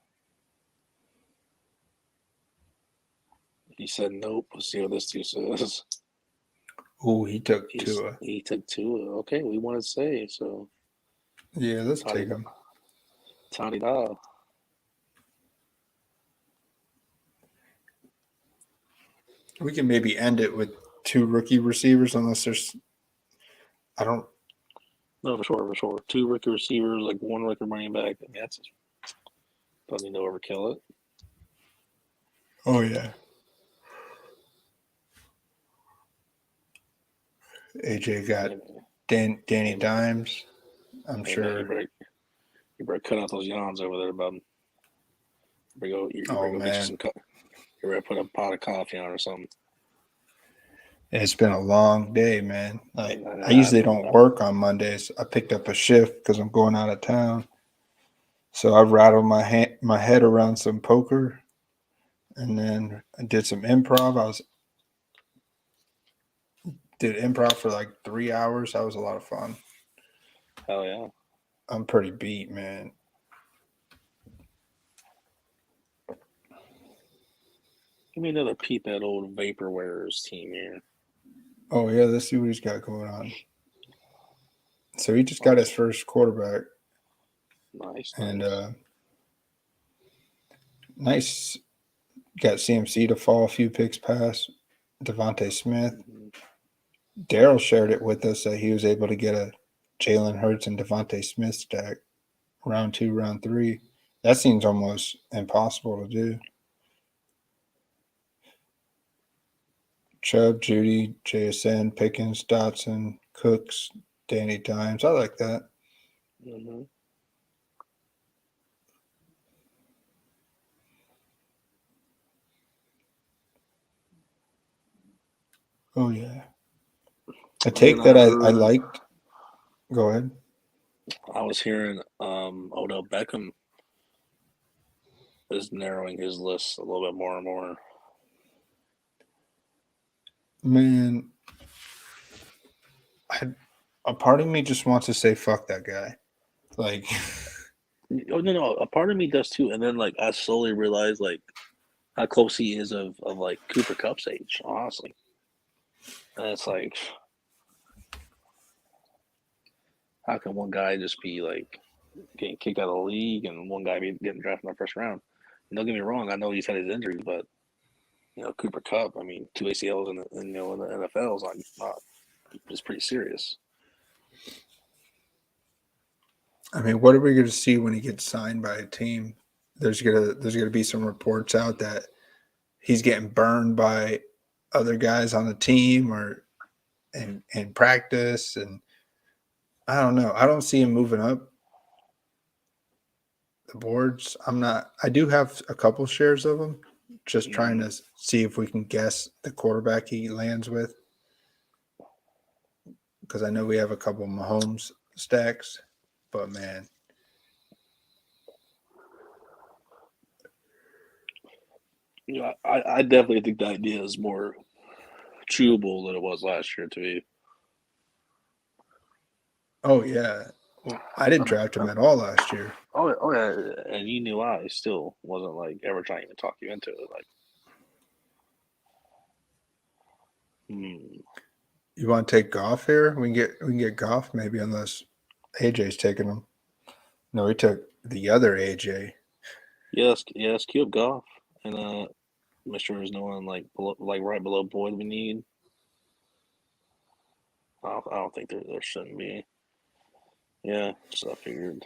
He said nope. Let's see what this dude says. Oh, he took Tua. He took Tua. Okay, we want to say so. Yeah, let's take him. Toddy da. We can maybe end it with 2 rookie receivers, unless there's. I don't. No, for sure. 2 rookie receivers, like 1 rookie running back. I mean, that's doesn't need to overkill it. Oh yeah. AJ got Danny Dimes. I'm sure. You better cut out those yawns over there, bub. You better put a pot of coffee on or something. It's been a long day, man. Like I usually don't work on Mondays. I picked up a shift because I'm going out of town. So I rattled my head around some poker, and then I did some improv. Did improv for like 3 hours. That was a lot of fun. Hell yeah. I'm pretty beat, man. Give me another peep at old Vaporware's team here. Oh yeah, let's see what he's got going on. So he just got his first quarterback. Nice. And nice. Got CMC to fall a few picks past Devontae Smith. Daryl shared it with us that he was able to get a Jalen Hurts and Devontae Smith stack round 2, round 3. That seems almost impossible to do. Chubb, Judy, JSN, Pickens, Dotson, Cooks, Danny Dimes. I like that. Mm-hmm. Oh, yeah. A take that I liked. Go ahead. I was hearing Odell Beckham is narrowing his list a little bit more and more. Man, a part of me just wants to say fuck that guy. Like, oh no, a part of me does too. And then like I slowly realized like how close he is of like Cooper Kupp's age, honestly. And it's like How can one guy just be like getting kicked out of the league and one guy be getting drafted in the first round? And don't get me wrong, I know he's had his injuries, but Cooper Cup, I mean, two ACLs in the NFL is like not it's pretty serious. I mean, what are we going to see when he gets signed by a team? There's gonna be some reports out that he's getting burned by other guys on the team or in practice, and I don't know. I don't see him moving up the boards. I'm not. I do have a couple shares of him. Just trying to see if we can guess the quarterback he lands with, because I know we have a couple Mahomes stacks, but man, I definitely think the idea is more chewable than it was last year to me. oh yeah, well, I didn't draft him at all last year. Oh yeah, and you knew I still wasn't like ever trying to even talk you into it. Like, hmm. You want to take Goff here? We can get Goff maybe, unless AJ's taking him. No, he took the other AJ. Yes, cue up Goff, and make sure there's no one like right below Boyd we need. I don't think there shouldn't be. Yeah, so I figured.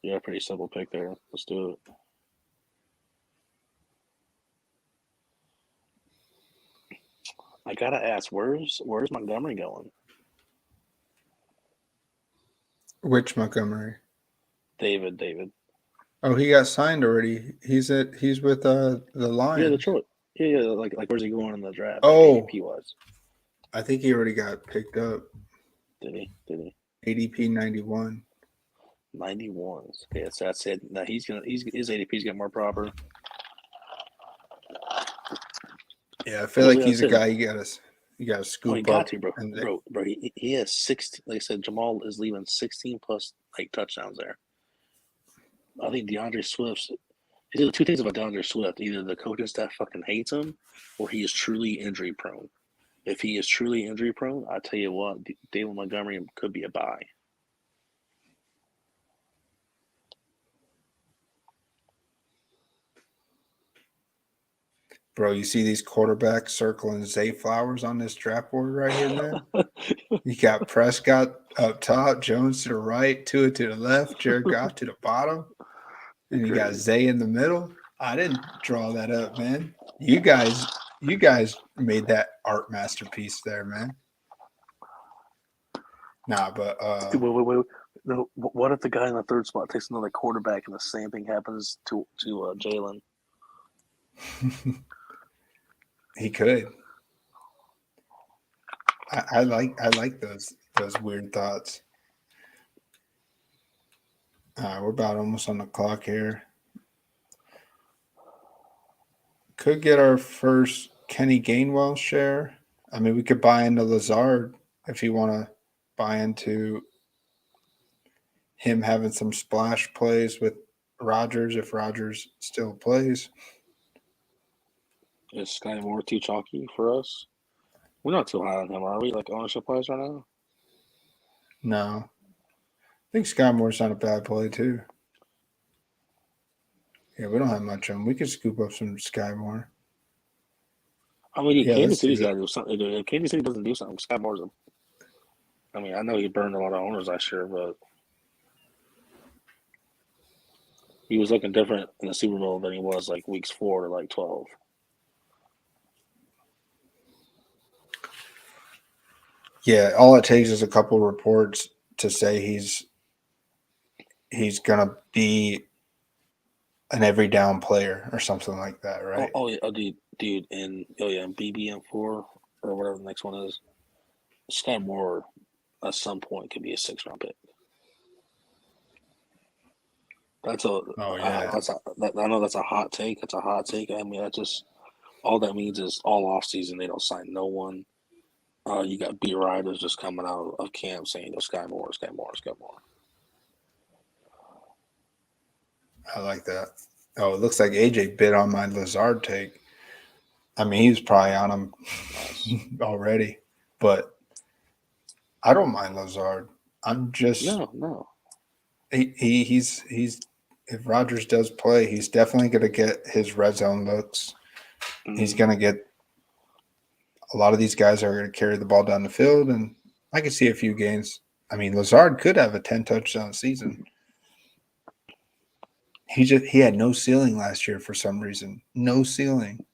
Yeah, pretty simple pick there. Let's do it. I gotta ask, where's Montgomery going? Which Montgomery? David. Oh, he got signed already. He's with the Yeah, Lions. Detroit. Yeah. Like where's he going in the draft? Like Oh, ADP wise. I think he already got picked up. Did he? ADP 91. 91s. Okay, so that's it. Now his ADP's getting more proper. Yeah, I feel Well, like yeah, he's that's a it. guy you gotta Oh, he scoop got up. to, bro. And Bro, he has 16. Like I said, Jamal is leaving 16 plus like touchdowns there. I think DeAndre Swift's. There's two things about DeAndre Swift. Either the coaching staff fucking hates him, or he is truly injury prone. If he is truly injury prone, I tell you what, David Montgomery could be a buy. bro, you see these quarterbacks circling Zay Flowers on this draft board right here, man? You got Prescott up top, Jones to the right, Tua to the left, Jared Goff to the bottom, and you got Crazy. Zay in the middle. I didn't draw that up, man. You guys made that art masterpiece there, man. Nah, but Wait. No, what if the guy in the third spot takes another quarterback and the same thing happens to Jalen? he could. I like those weird thoughts. We're about almost on the clock here. Could get our first Kenny Gainwell share. I mean, we could buy into Lazard if you want to buy into him having some splash plays with Rodgers if Rodgers still plays. Is Sky Moore too chalky for us? We're not too high on him, are we? Like ownership wise right now? No, I think Sky Moore's not a bad play too. Yeah, we don't have much on him. We could scoop up some Sky Moore. I mean, Yeah, Kansas let's do City's got that. to do something. If Kansas City doesn't do something, Sky Moore's a. I mean, I know he burned a lot of owners last year, but he was looking different in the Super Bowl than he was like weeks 4 to like 12. Yeah, all it takes is a couple reports to say he's gonna be an every down player or something like that, right? Yeah, dude, and BBM4 or whatever the next one is. Sky Moore at some point could be a 6 round pick. That's a, Oh I, yeah. that's a that, I know that's a hot take. It's a hot take. I mean, that just all that means is all off season they don't sign no one. You got beat writers just coming out of camp saying, Sky Moore, Sky Moore, Sky Moore." I like that. Oh, it looks like AJ bit on my Lazard take. I mean, he was probably on him Nice. already, but I don't mind Lazard. I'm just No. he's if Rodgers does play, he's definitely going to get his red zone looks. He's Mm, going to get a lot of these guys are going to carry the ball down the field, and I can see a few games. I mean, Lazard could have a 10 touchdown season. He had no ceiling last year for some reason. No ceiling.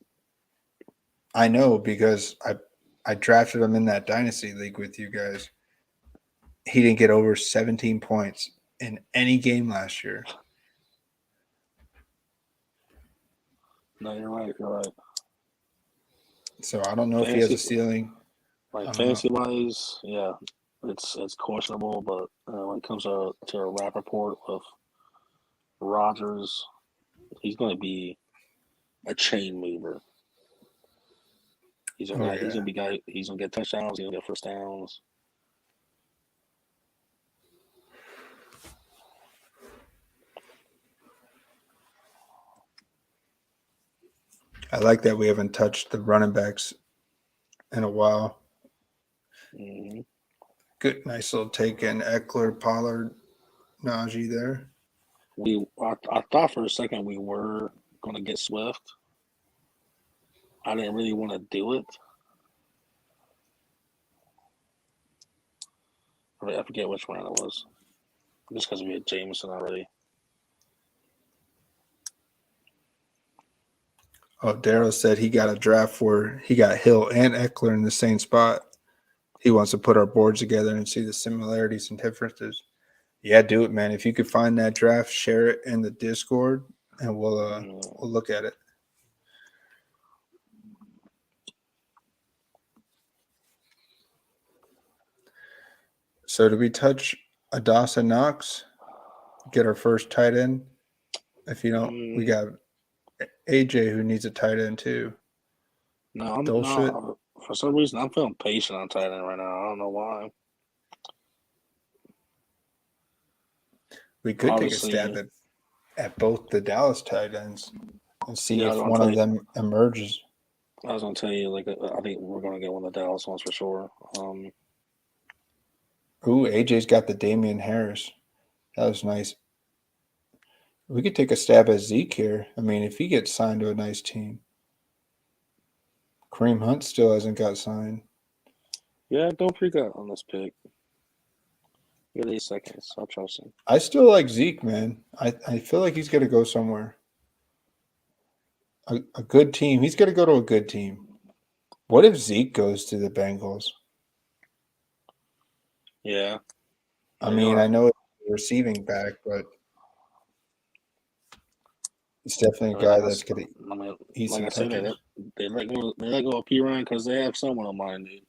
I know because I drafted him in that dynasty league with you guys. He didn't get over 17 points in any game last year. no, you're right. You're right. So I don't know if he has a Fantasy, ceiling. I like don't know. fantasy wise, yeah, it's questionable. But when it comes to a rap report with Rodgers, he's going to be a chain mover. Oh He's yeah. gonna be guy. He's gonna get touchdowns. He's gonna get first downs. I like that we haven't touched the running backs in a while. Mm-hmm. Good, nice little take in Eckler, Pollard, Najee there. I thought for a second we were gonna get Swift. I didn't really want to do it. I forget which round it was. Just because we had Jameson already. Oh, Daryl said he got a draft where he got Hill and Eckler in the same spot. He wants to put our boards together and see the similarities and differences. Yeah, do it, man. If you could find that draft, share it in the Discord, and we'll look at it. So, do we touch Adasa Knox? Get our first tight end. If you don't, we Mm, got AJ who needs a tight end too. no, I'm Dulcet. no. For some reason, I'm feeling patient on tight end right now. I don't know why. We could take a stab Obviously, at both the Dallas tight ends and see yeah. if one of them emerges. I was gonna tell you, like, I think we're gonna get one of the Dallas ones for sure. Ooh, AJ's got the Damian Harris. That was nice. We could take a stab at Zeke here. I mean, if he gets signed to a nice team. Kareem Hunt still hasn't got signed. Yeah, don't freak out on this pick. Give it 8 seconds. I'll trust him. I still like Zeke, man. I feel like he's going to go somewhere. A good team. He's going to go to a good team. What if Zeke goes to the Bengals? Yeah, I yeah, you're mean, I right. know it's receiving back, but he's definitely a I mean, like guy I, that's going to I mean, eat like some I said, touches. they let go of P Ryan because they have someone on mind, dude.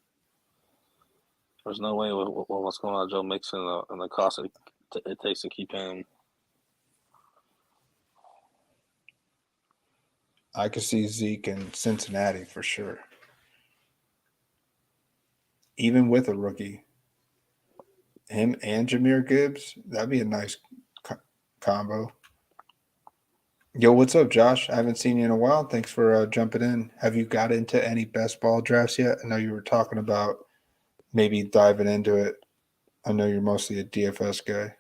There's no way with what's going on with Joe Mixon and the cost it takes to keep him. I could see Zeke in Cincinnati for sure. Even with a rookie, him and Jameer Gibbs, that'd be a nice combo. Yo, what's up, Josh? I haven't seen you in a while. Thanks for jumping in. Have you got into any best ball drafts yet? I know you were talking about maybe diving into it. I know you're mostly a DFS guy.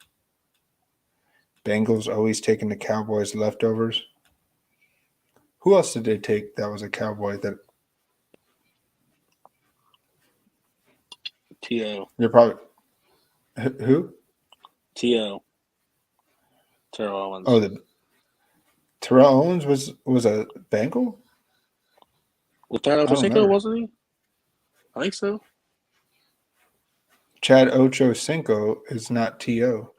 Bengals always taking the Cowboys leftovers. Who else did they take that was a Cowboy that To you're probably who? To Terrell Oh, Owens the Terrell Owens was a Bengal? with Tyler I don't Ochocinco, remember. wasn't he? I think so. Chad Ochocinco is not TO.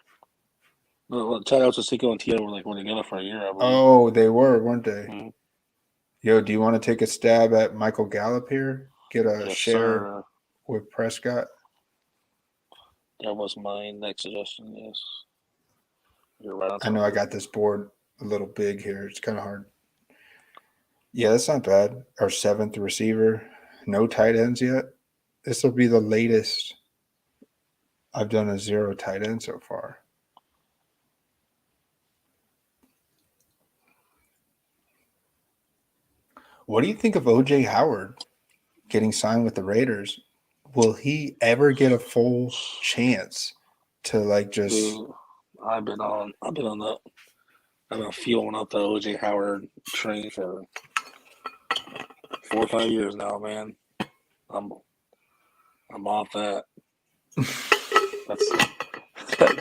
Well, Tyler Ochocinco and T.O. were together for a year, I believe. Oh, they were, weren't they? Mm-hmm. Yo, do you want to take a stab at Michael Gallup here? Get a Yes, share sir. with Prescott? That was my next suggestion. Yes, you're right on I know top I of it. got this board a little big here. It's kind of hard. Yeah, that's not bad. Our seventh receiver. No tight ends yet. This will be the latest I've done a zero tight end so far. What do you think of OJ Howard getting signed with the Raiders? will he ever get a full chance to like just? Dude, I've been fueling up the OJ Howard train for 4 or 5 years now, man. I'm I'm off that. That's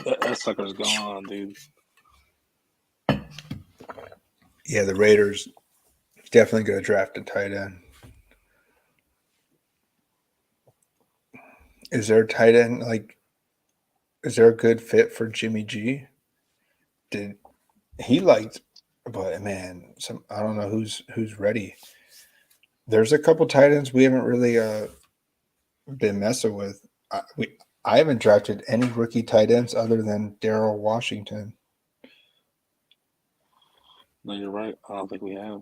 that sucker's gone, dude. Yeah, the Raiders definitely going to draft a tight end. Is there a tight end like? Is there a good fit for Jimmy G? Did he liked? But man, I don't know who's ready. There's a couple tight ends we haven't really been messing with. I haven't drafted any rookie tight ends other than Daryl Washington. No, you're right. I don't think we have.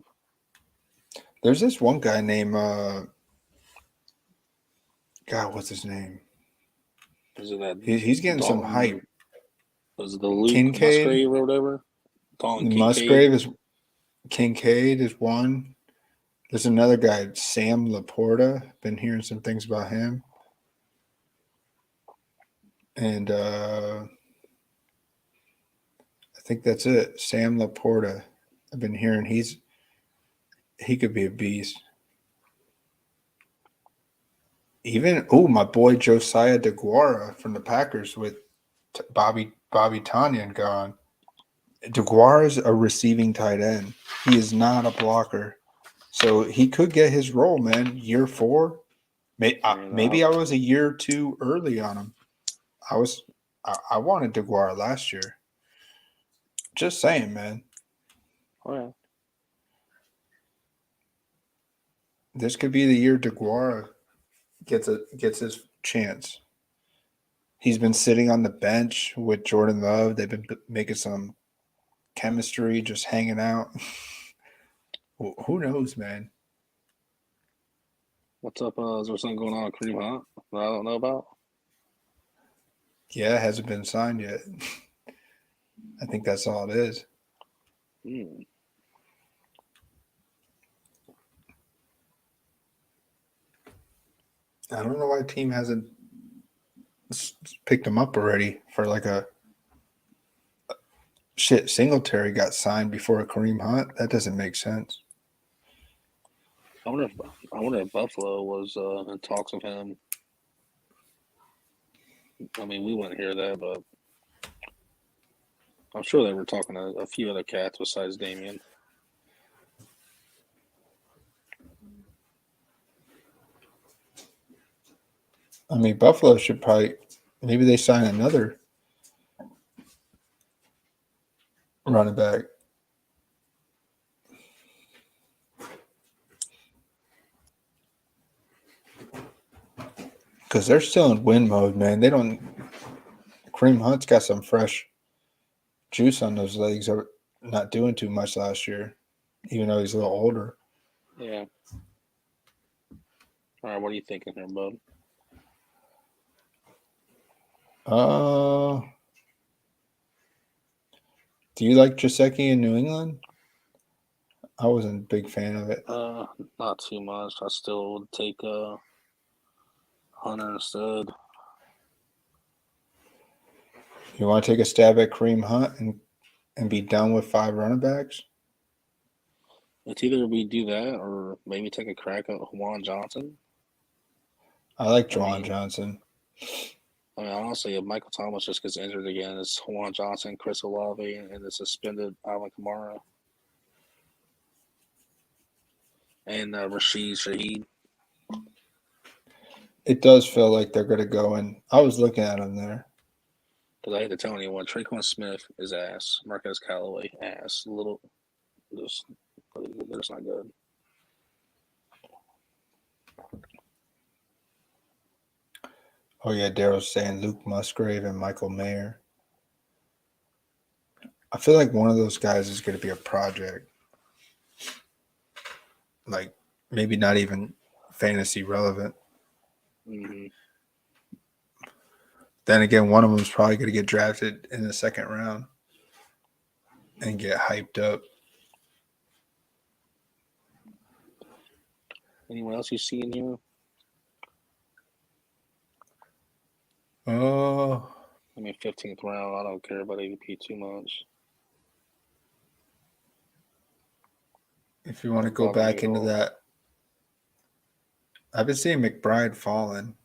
There's this one guy named God, what's his name? Is it that He's getting some Dalton? hype. Was it the Luke Kincaid, Musgrave or whatever? Dalton Kincaid. Musgrave is Kincaid is one. There's another guy, Sam Laporta. Been hearing some things about him. And I think that's it. Sam Laporta. I've been hearing he could be a beast. Even my boy Josiah DeGuara from the Packers with Bobby Tonyan gone. DeGuara is a receiving tight end. He is not a blocker, so he could get his role, man. Year 4, maybe I was a year or two early on him. I wanted DeGuara last year. Just saying, man. Oh yeah. This could be the year DeGuara gets his chance. He's been sitting on the bench with Jordan Love. They've been making some chemistry, just hanging out. Who knows, man? What's up? Is there something going on with Kareem Hunt that I don't know about? Yeah, it hasn't been signed yet. I think that's all it is. Hmm. I don't know why the team hasn't picked him up already for like a shit. Singletary got signed before Kareem Hunt. That doesn't make sense. I wonder if Buffalo was in talks with him. I mean, we wouldn't hear that, but I'm sure they were talking to a few other cats besides Damien. I mean, Buffalo should probably maybe they sign another running back. Because they're still in win mode, man. They don't. Kareem Hunt's got some fresh juice on those legs. Are not doing too much last year, even though he's a little older. Yeah. All right, what are you thinking here, bud? Do you like Jaceki in New England? I wasn't a big fan of it. Not too much. I still would take Hunter instead. You want to take a stab at Kareem Hunt and be done with 5 running backs? It's either we do that or maybe take a crack at Juwan Johnson. I like Juwan Johnson. I mean, honestly, if Michael Thomas just gets injured again, it's Juwan Johnson, Chris Olave, and the suspended Alvin Kamara. And Rashid Shaheed. It does feel like they're going to go in. I was looking at them there. Because I hate to tell anyone, Traquan Smith is ass. Marquez Callaway, ass. They're just not good. Oh, yeah, Daryl's saying Luke Musgrave and Michael Mayer. I feel like one of those guys is going to be a project. Like, maybe not even fantasy relevant. Mm-hmm. Then again, one of them is probably going to get drafted in the second round and get hyped up. Anyone else you see in here? Oh, 15th round. I don't care about ADP too much. if you want to Doesn't go bother me back at into all. that, I've been seeing McBride falling.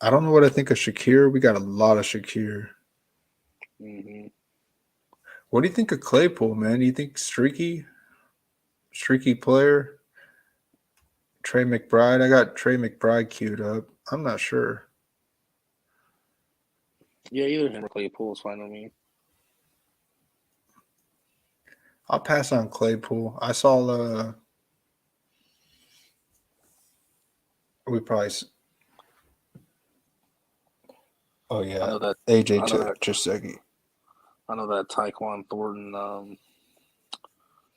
I don't know what I think of Shakir. We got a lot of Shakir. Hmm. What do you think of Claypool, man? Do you think streaky player? Trey McBride. I got Trey McBride queued up. I'm not sure. Yeah, either him or Claypool is fine with me. I'll pass on Claypool. I saw we probably oh I yeah. know that. AJ I know took that. Jacegi. I know that Tyquan Thornton.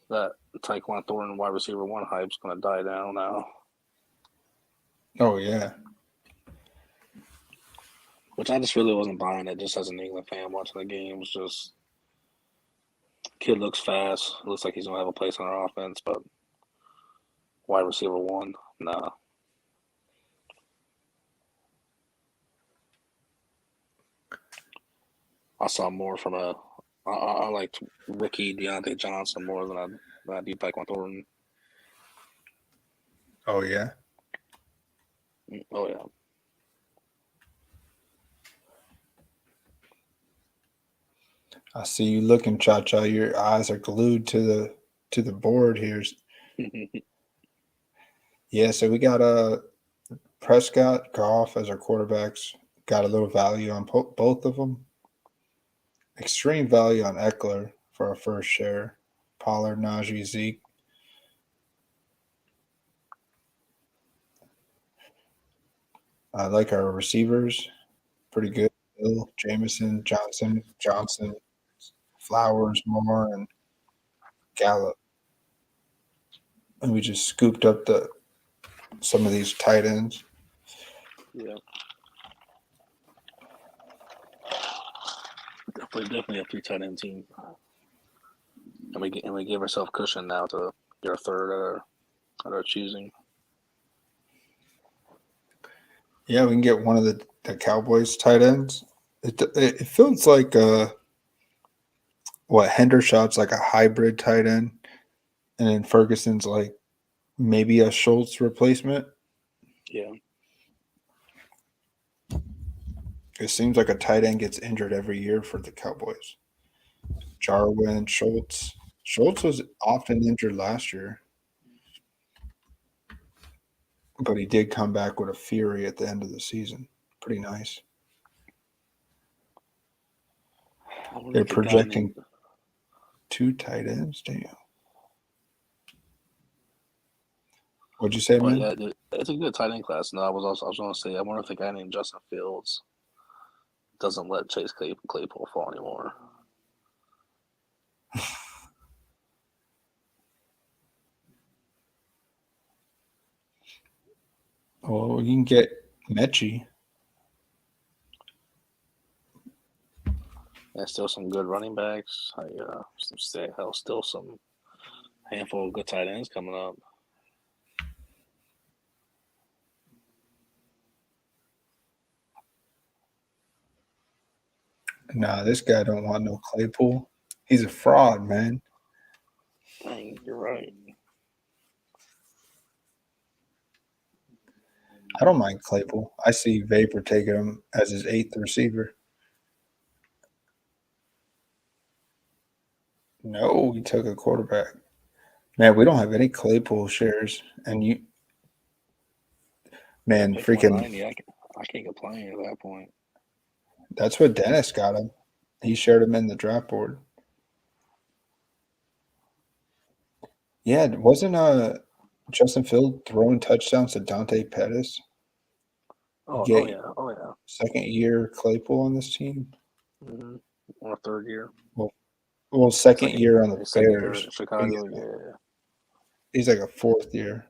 That Tyquan Thornton wide receiver one hype's gonna die down now. Oh yeah. Which I just really wasn't buying it. Just as an England fan watching the game, was just kid looks fast. Looks like he's gonna have a place on our offense, but wide receiver one, nah. I saw more from a. I liked rookie Deontay Johnson more than I did Tyquan Thornton. Oh yeah. Oh yeah. I see you looking, Cha Cha. Your eyes are glued to the board here. Yeah, so we got Prescott, Goff as our quarterbacks. Got a little value on both of them. Extreme value on Eckler for our first share. Pollard, Najee, Zeke. I like our receivers. Pretty good. Hill, Jameson, Johnson, Flowers, Moore, and Gallup. And we just scooped up some of these tight ends. Yeah, definitely a three tight end team, and we gave ourselves cushion now to get our third at our choosing. Yeah, we can get one of the Cowboys tight ends. It feels like what Hendershot's like a hybrid tight end, and then Ferguson's like maybe a Schultz replacement. Yeah, It seems like a tight end gets injured every year for the Cowboys. Jarwin, Schultz. Schultz was often injured last year, but he did come back with a fury at the end of the season. Pretty nice. I wonder They're if the guy named. projecting two tight ends. Damn. What'd you say, But man? yeah, it's a good tight end class. No, I was gonna say I wonder if the guy named Justin Fields doesn't let Chase Claypool fall anymore. Well, you can get Mechie. There's still some good running backs. Still some handful of good tight ends coming up. Nah, this guy don't want no Claypool. He's a fraud, man. Dang, you're right. I don't mind Claypool. I see Vapor taking him as his eighth receiver. No, he took a quarterback. Man, we don't have any Claypool shares, and At man, pick freaking, 190, I can't complain at that point. that's what Dennis got him. He shared him in the draft board. Yeah, wasn't Justin Field throwing touchdowns to Dante Pettis? Oh Get yeah, oh yeah. second year Claypool on this team. Mm-hmm. On a third year, Well, well, second second year on the second year Bears. in But Chicago. yeah, Yeah, he's like a fourth year.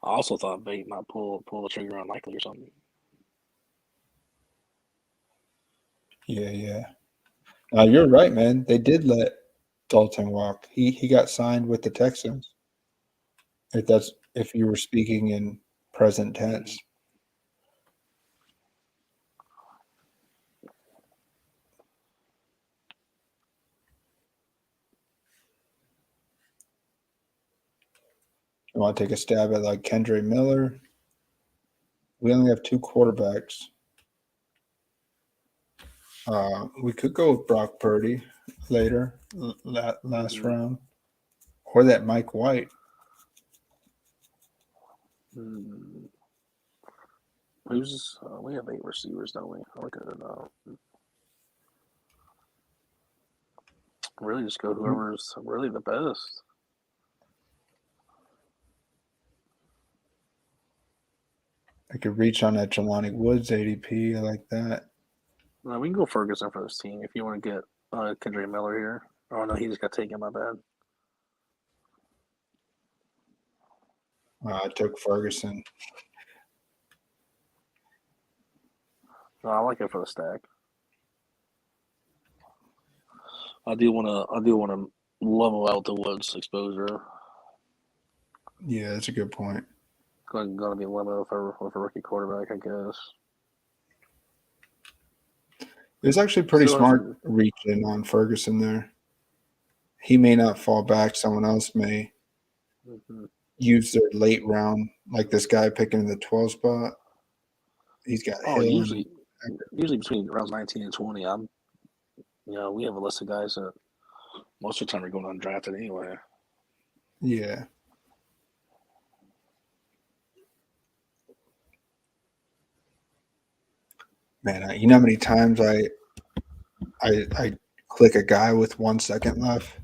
I also thought Bate might pull the trigger on Likely or something. Yeah, yeah. You're right, man. They did let Dalton walk. He got signed with the Texans. If that's if you were speaking in present tense. You want to take a stab at like Kendra Miller? We only have 2 quarterbacks. We could go with Brock Purdy later, last round, or that Mike White. Who's we have 8 receivers, don't we? I look at it now. Really, just go whoever's really the best. I could reach on that Jelani Woods ADP. I like that. No, we can go Ferguson for this team if you want to get Kendra Miller here. Oh no, he just got taken. My bad. I took Ferguson. No, I like it for the stack. I do want to level out the Woods exposure. Yeah, that's a good point. Going to be limited with a rookie quarterback, I guess. It was actually pretty Still smart reaching on Ferguson there. He may not fall back. Someone else may use their late round, like this guy picking in the 12 spot. He's got Hill. Usually between rounds 19 and 20, we have a list of guys that most of the time are going undrafted anyway. Yeah. Man, you know how many times I click a guy with 1 second left?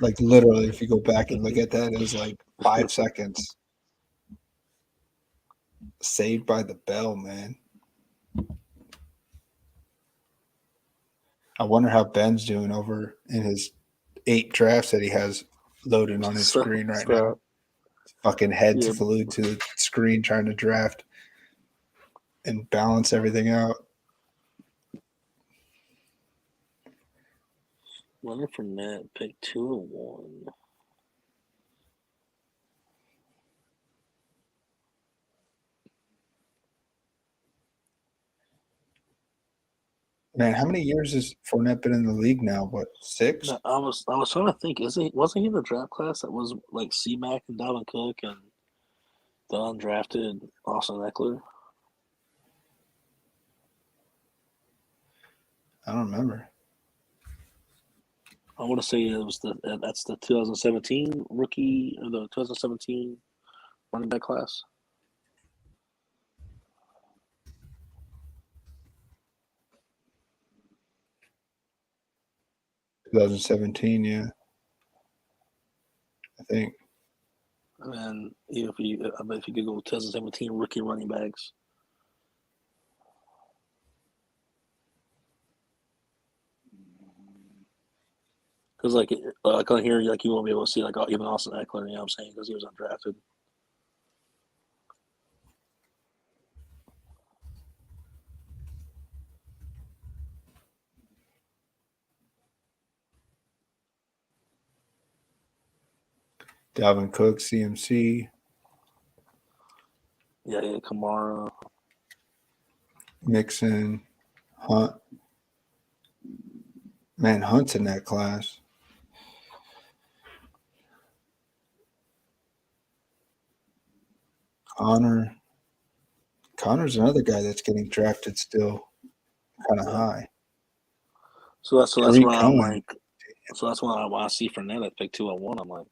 Like literally, if you go back and look at that, it was like 5 seconds. Saved by the bell, man. I wonder how Ben's doing over in his 8 drafts that he has loaded on his screen right now. Fucking head's glued to the screen trying to draft and balance everything out. Leonard Fournette picked 201. Man, how many years has Fournette been in the league now? What, 6? No, I was trying to think. Wasn't he in the draft class that was like C-Mac and Dalvin Cook and the undrafted Austin Eckler? I don't remember. I want to say it was that's the 2017 rookie or the 2017 running back class. Yeah. 2017, yeah. I think. And then if you could go 2017 rookie running backs. Because like on here, like you won't be able to see like even Austin Eckler. You know what I'm saying? Because he was undrafted. Dalvin Cook, CMC. Yeah, Kamara. Mixon, Hunt. Man, Hunt's in that class. Connor's another guy that's getting drafted still kind of high. So that's why I'm like, so that's why I see Fournette at pick 201. I'm like,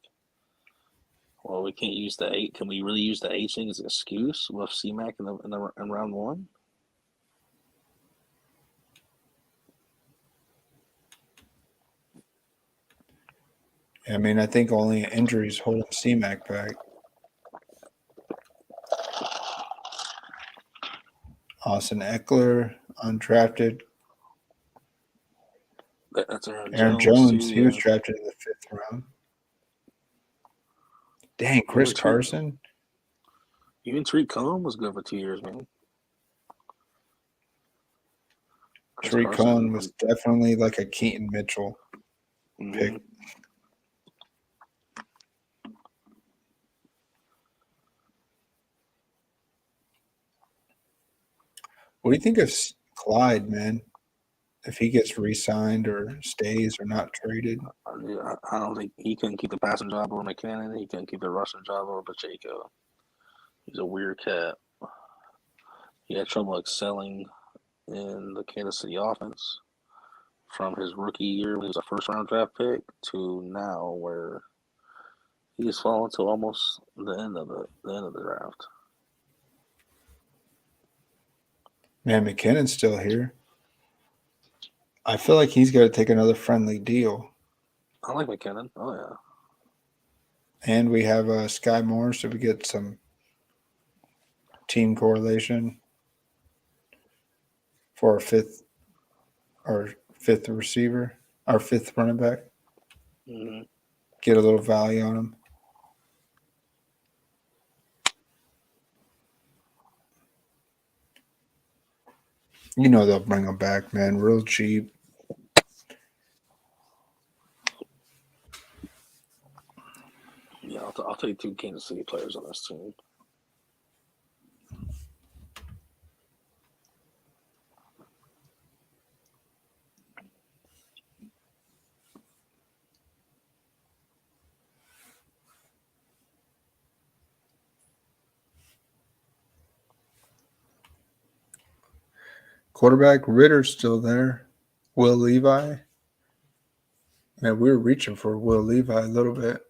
well, we can't use the 8. Can we really use the 8 thing as an excuse with C-Mac in round 1? I mean, I think only injuries holding C-Mac back. Austin Eckler, undrafted. That's Aaron Jones, he was drafted in the 5th round. Dang, Chris Carson. Even Tariq Cohen was good for 2 years, man. Tariq Cohen was definitely like a Keaton Mitchell pick. What do you think of Clyde, man? If he gets re-signed or stays or not traded? I don't think he couldn't keep the passing job over McKinnon. He couldn't keep the rushing job over Pacheco. He's a weird cat. He had trouble excelling in the Kansas City offense from his rookie year when he was a first round draft pick to now where he's fallen to almost the end of the draft. Man, McKinnon's still here. I feel like he's got to take another friendly deal. I like McKinnon. Oh yeah. And we have Sky Moore, so we get some team correlation for our fifth receiver, our fifth running back. Mm-hmm. Get a little value on him. You know they'll bring him back, man. Real cheap. Yeah, I'll take two Kansas City players on this team. Quarterback Ritter's still there. Will Levi. Man, we were reaching for Will Levi a little bit.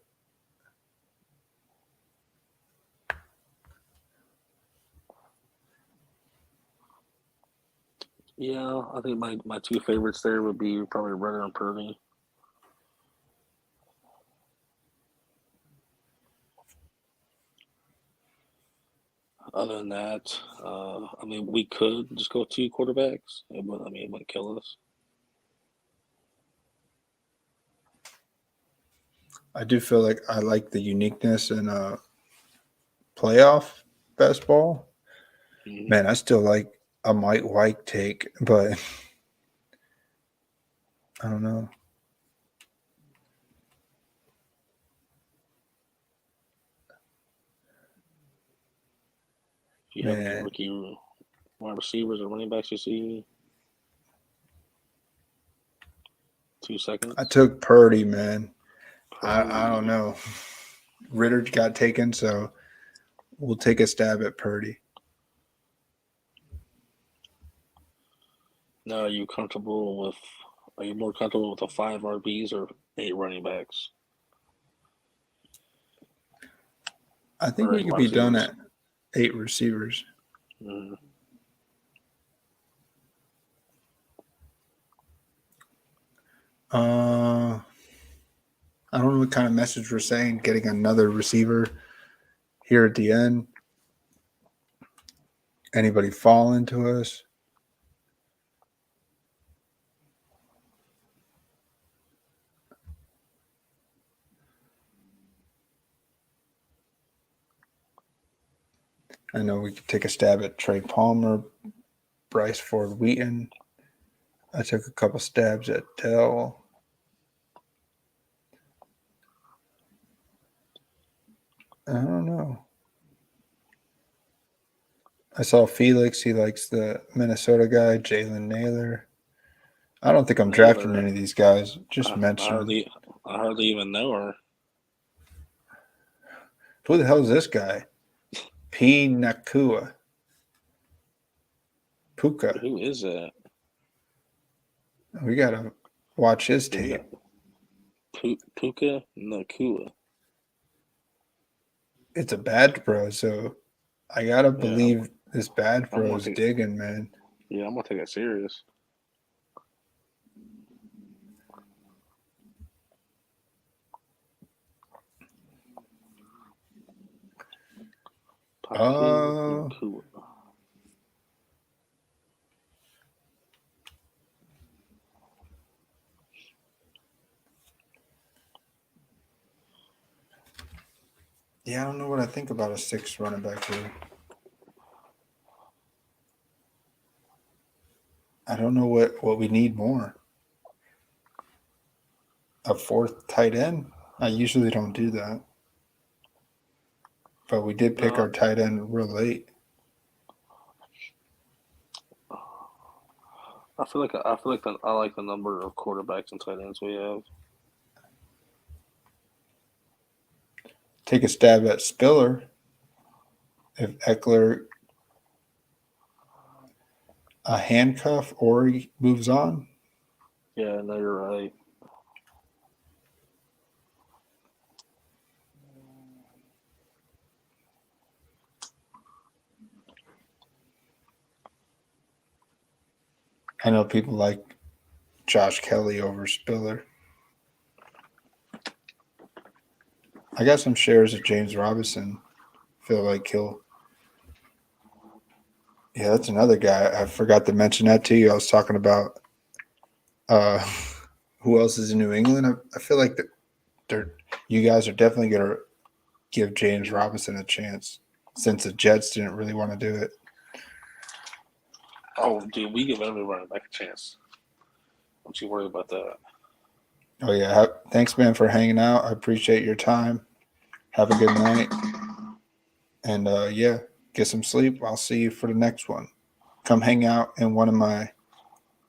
Yeah, I think my two favorites there would be probably Ritter and Purdy. Other than that, I mean, we could just go two quarterbacks. It wouldn't kill us. I do feel like I like the uniqueness in playoff basketball. Mm-hmm. Man, I still like a Mike White take, but I don't know. Do you have any rookie wide receivers or running backs you see? 2 seconds. I took Purdy, man. Purdy. I don't know. Ritter got taken, so we'll take a stab at Purdy. Now, are you comfortable with? Are you more comfortable with the 5 RBs or 8 running backs? I think Or we 8 could wide be done receivers? at 8 receivers. Mm-hmm. I don't know what kind of message we're saying. Getting another receiver here at the end. Anybody fall into us? I know we could take a stab at Trey Palmer, Bryce Ford Wheaton. I took a couple stabs at Dell. I don't know. I saw Felix. He likes the Minnesota guy, Jalen Naylor. I don't think I'm drafting any of these guys. Just mention. I hardly even know her. Who the hell is this guy? P. Nakua. Puka. Who is that? We got to watch his tape. Puka Nakua. It's a bad bro, so I got to believe this bad bro is digging, man. Yeah, I'm going to take that serious. Nakua. Yeah, I don't know what I think about a 6 running back here. I don't know what we need more. A 4th tight end? I usually don't do that. But we did pick our tight end real late. I like the number of quarterbacks and tight ends we have. Take a stab at Spiller if Eckler a handcuff or he moves on. Yeah, no, you're right. I know people like Josh Kelly over Spiller. I got some shares of James Robinson. Feel like he'll. Yeah, that's another guy. I forgot to mention that to you. I was talking about uh, who else is in New England. I feel like you guys are definitely going to give James Robinson a chance since the Jets didn't really want to do it. Oh, dude, we give every running back a chance. Don't you worry about that. Oh, yeah. Thanks, man, for hanging out. I appreciate your time. Have a good night. And yeah, get some sleep. I'll see you for the next one. Come hang out in one of my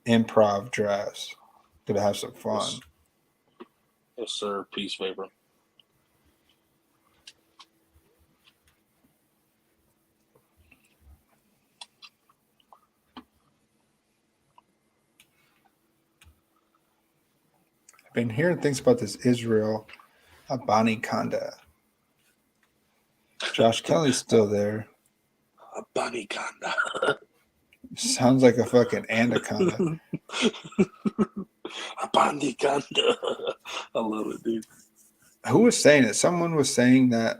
improv drafts. Gonna have some fun. Yes, yes sir. Peace, Vapor. I've been hearing things about this Israel Abani Kanda. Josh Kelly's still there. Bunny Kanda. Sounds like a fucking anaconda. Bunny Kanda. I love it, dude. Who was saying it? Someone was saying that.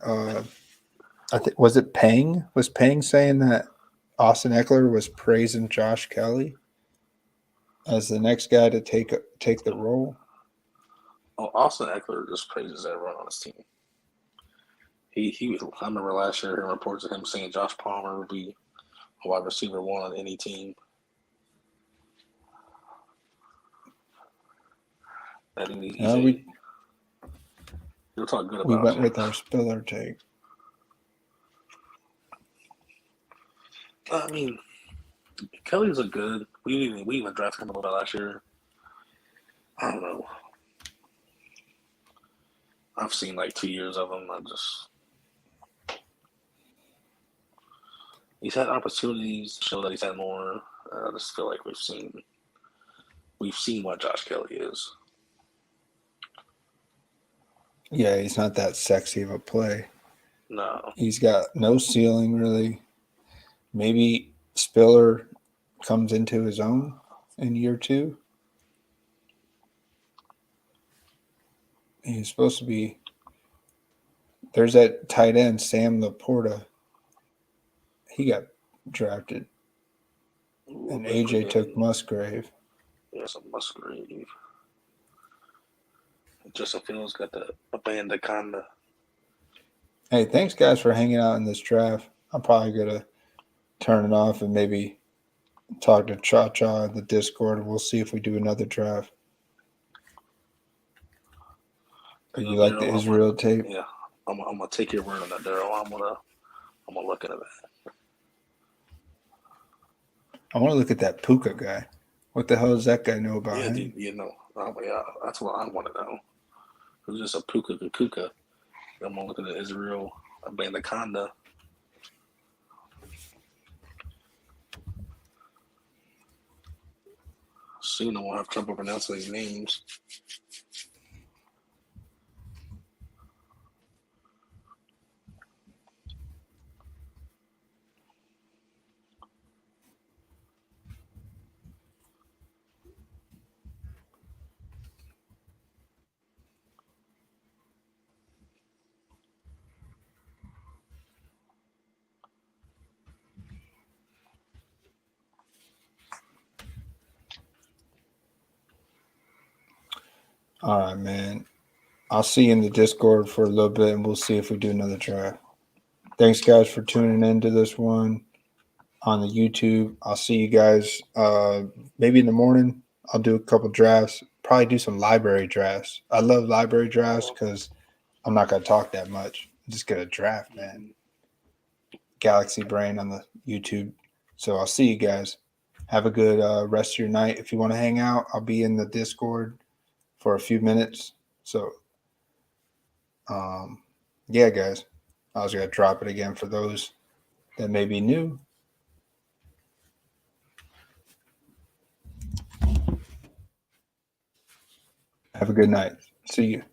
I think was it Pang? Was Pang saying that Austin Eckler was praising Josh Kelly as the next guy to take the role? Oh, Austin Eckler just praises everyone on his team. He I remember last year hearing reports of him saying Josh Palmer would be a wide receiver one on any team. He'll talk good we about went you. with our Spiller take. I mean, Kelly's a good. We even drafted him a little bit last year. I don't know. I've seen like 2 years of him. He's had opportunities to show that he's had more. I just feel like we've seen what Josh Kelly is. Yeah, he's not that sexy of a play. No. He's got no ceiling really. Maybe Spiller comes into his own in year 2. He's supposed to be. There's that tight end, Sam Laporta. He got drafted. Ooh, And AJ took Musgrave. Yeah, some Musgrave. Justin Fields got the Abandaconda. Hey, thanks guys for hanging out in this draft. I'm probably gonna turn it off and maybe talk to Cha Cha in the Discord, and we'll see if we do another draft. You like the Israel tape? Yeah, I'm gonna take your word on that, Daryl. I'm gonna look into that. I want to look at that Puka guy. What the hell does that guy know about him? Dude, yeah, that's what I want to know. Who's just a Puka Kuka? I'm gonna look at the Israel Abandaconda. Soon I won't have trouble pronouncing these names. All right, man. I'll see you in the Discord for a little bit, and we'll see if we do another draft. Thanks, guys, for tuning into this one on the YouTube. I'll see you guys maybe in the morning. I'll do a couple drafts. Probably do some library drafts. I love library drafts because I'm not going to talk that much. I'm just going to draft, man. Galaxy Brain on the YouTube. So I'll see you guys. Have a good rest of your night. If you want to hang out, I'll be in the Discord for a few minutes. So, yeah, guys, I was going to drop it again for those that may be new. Have a good night. See you.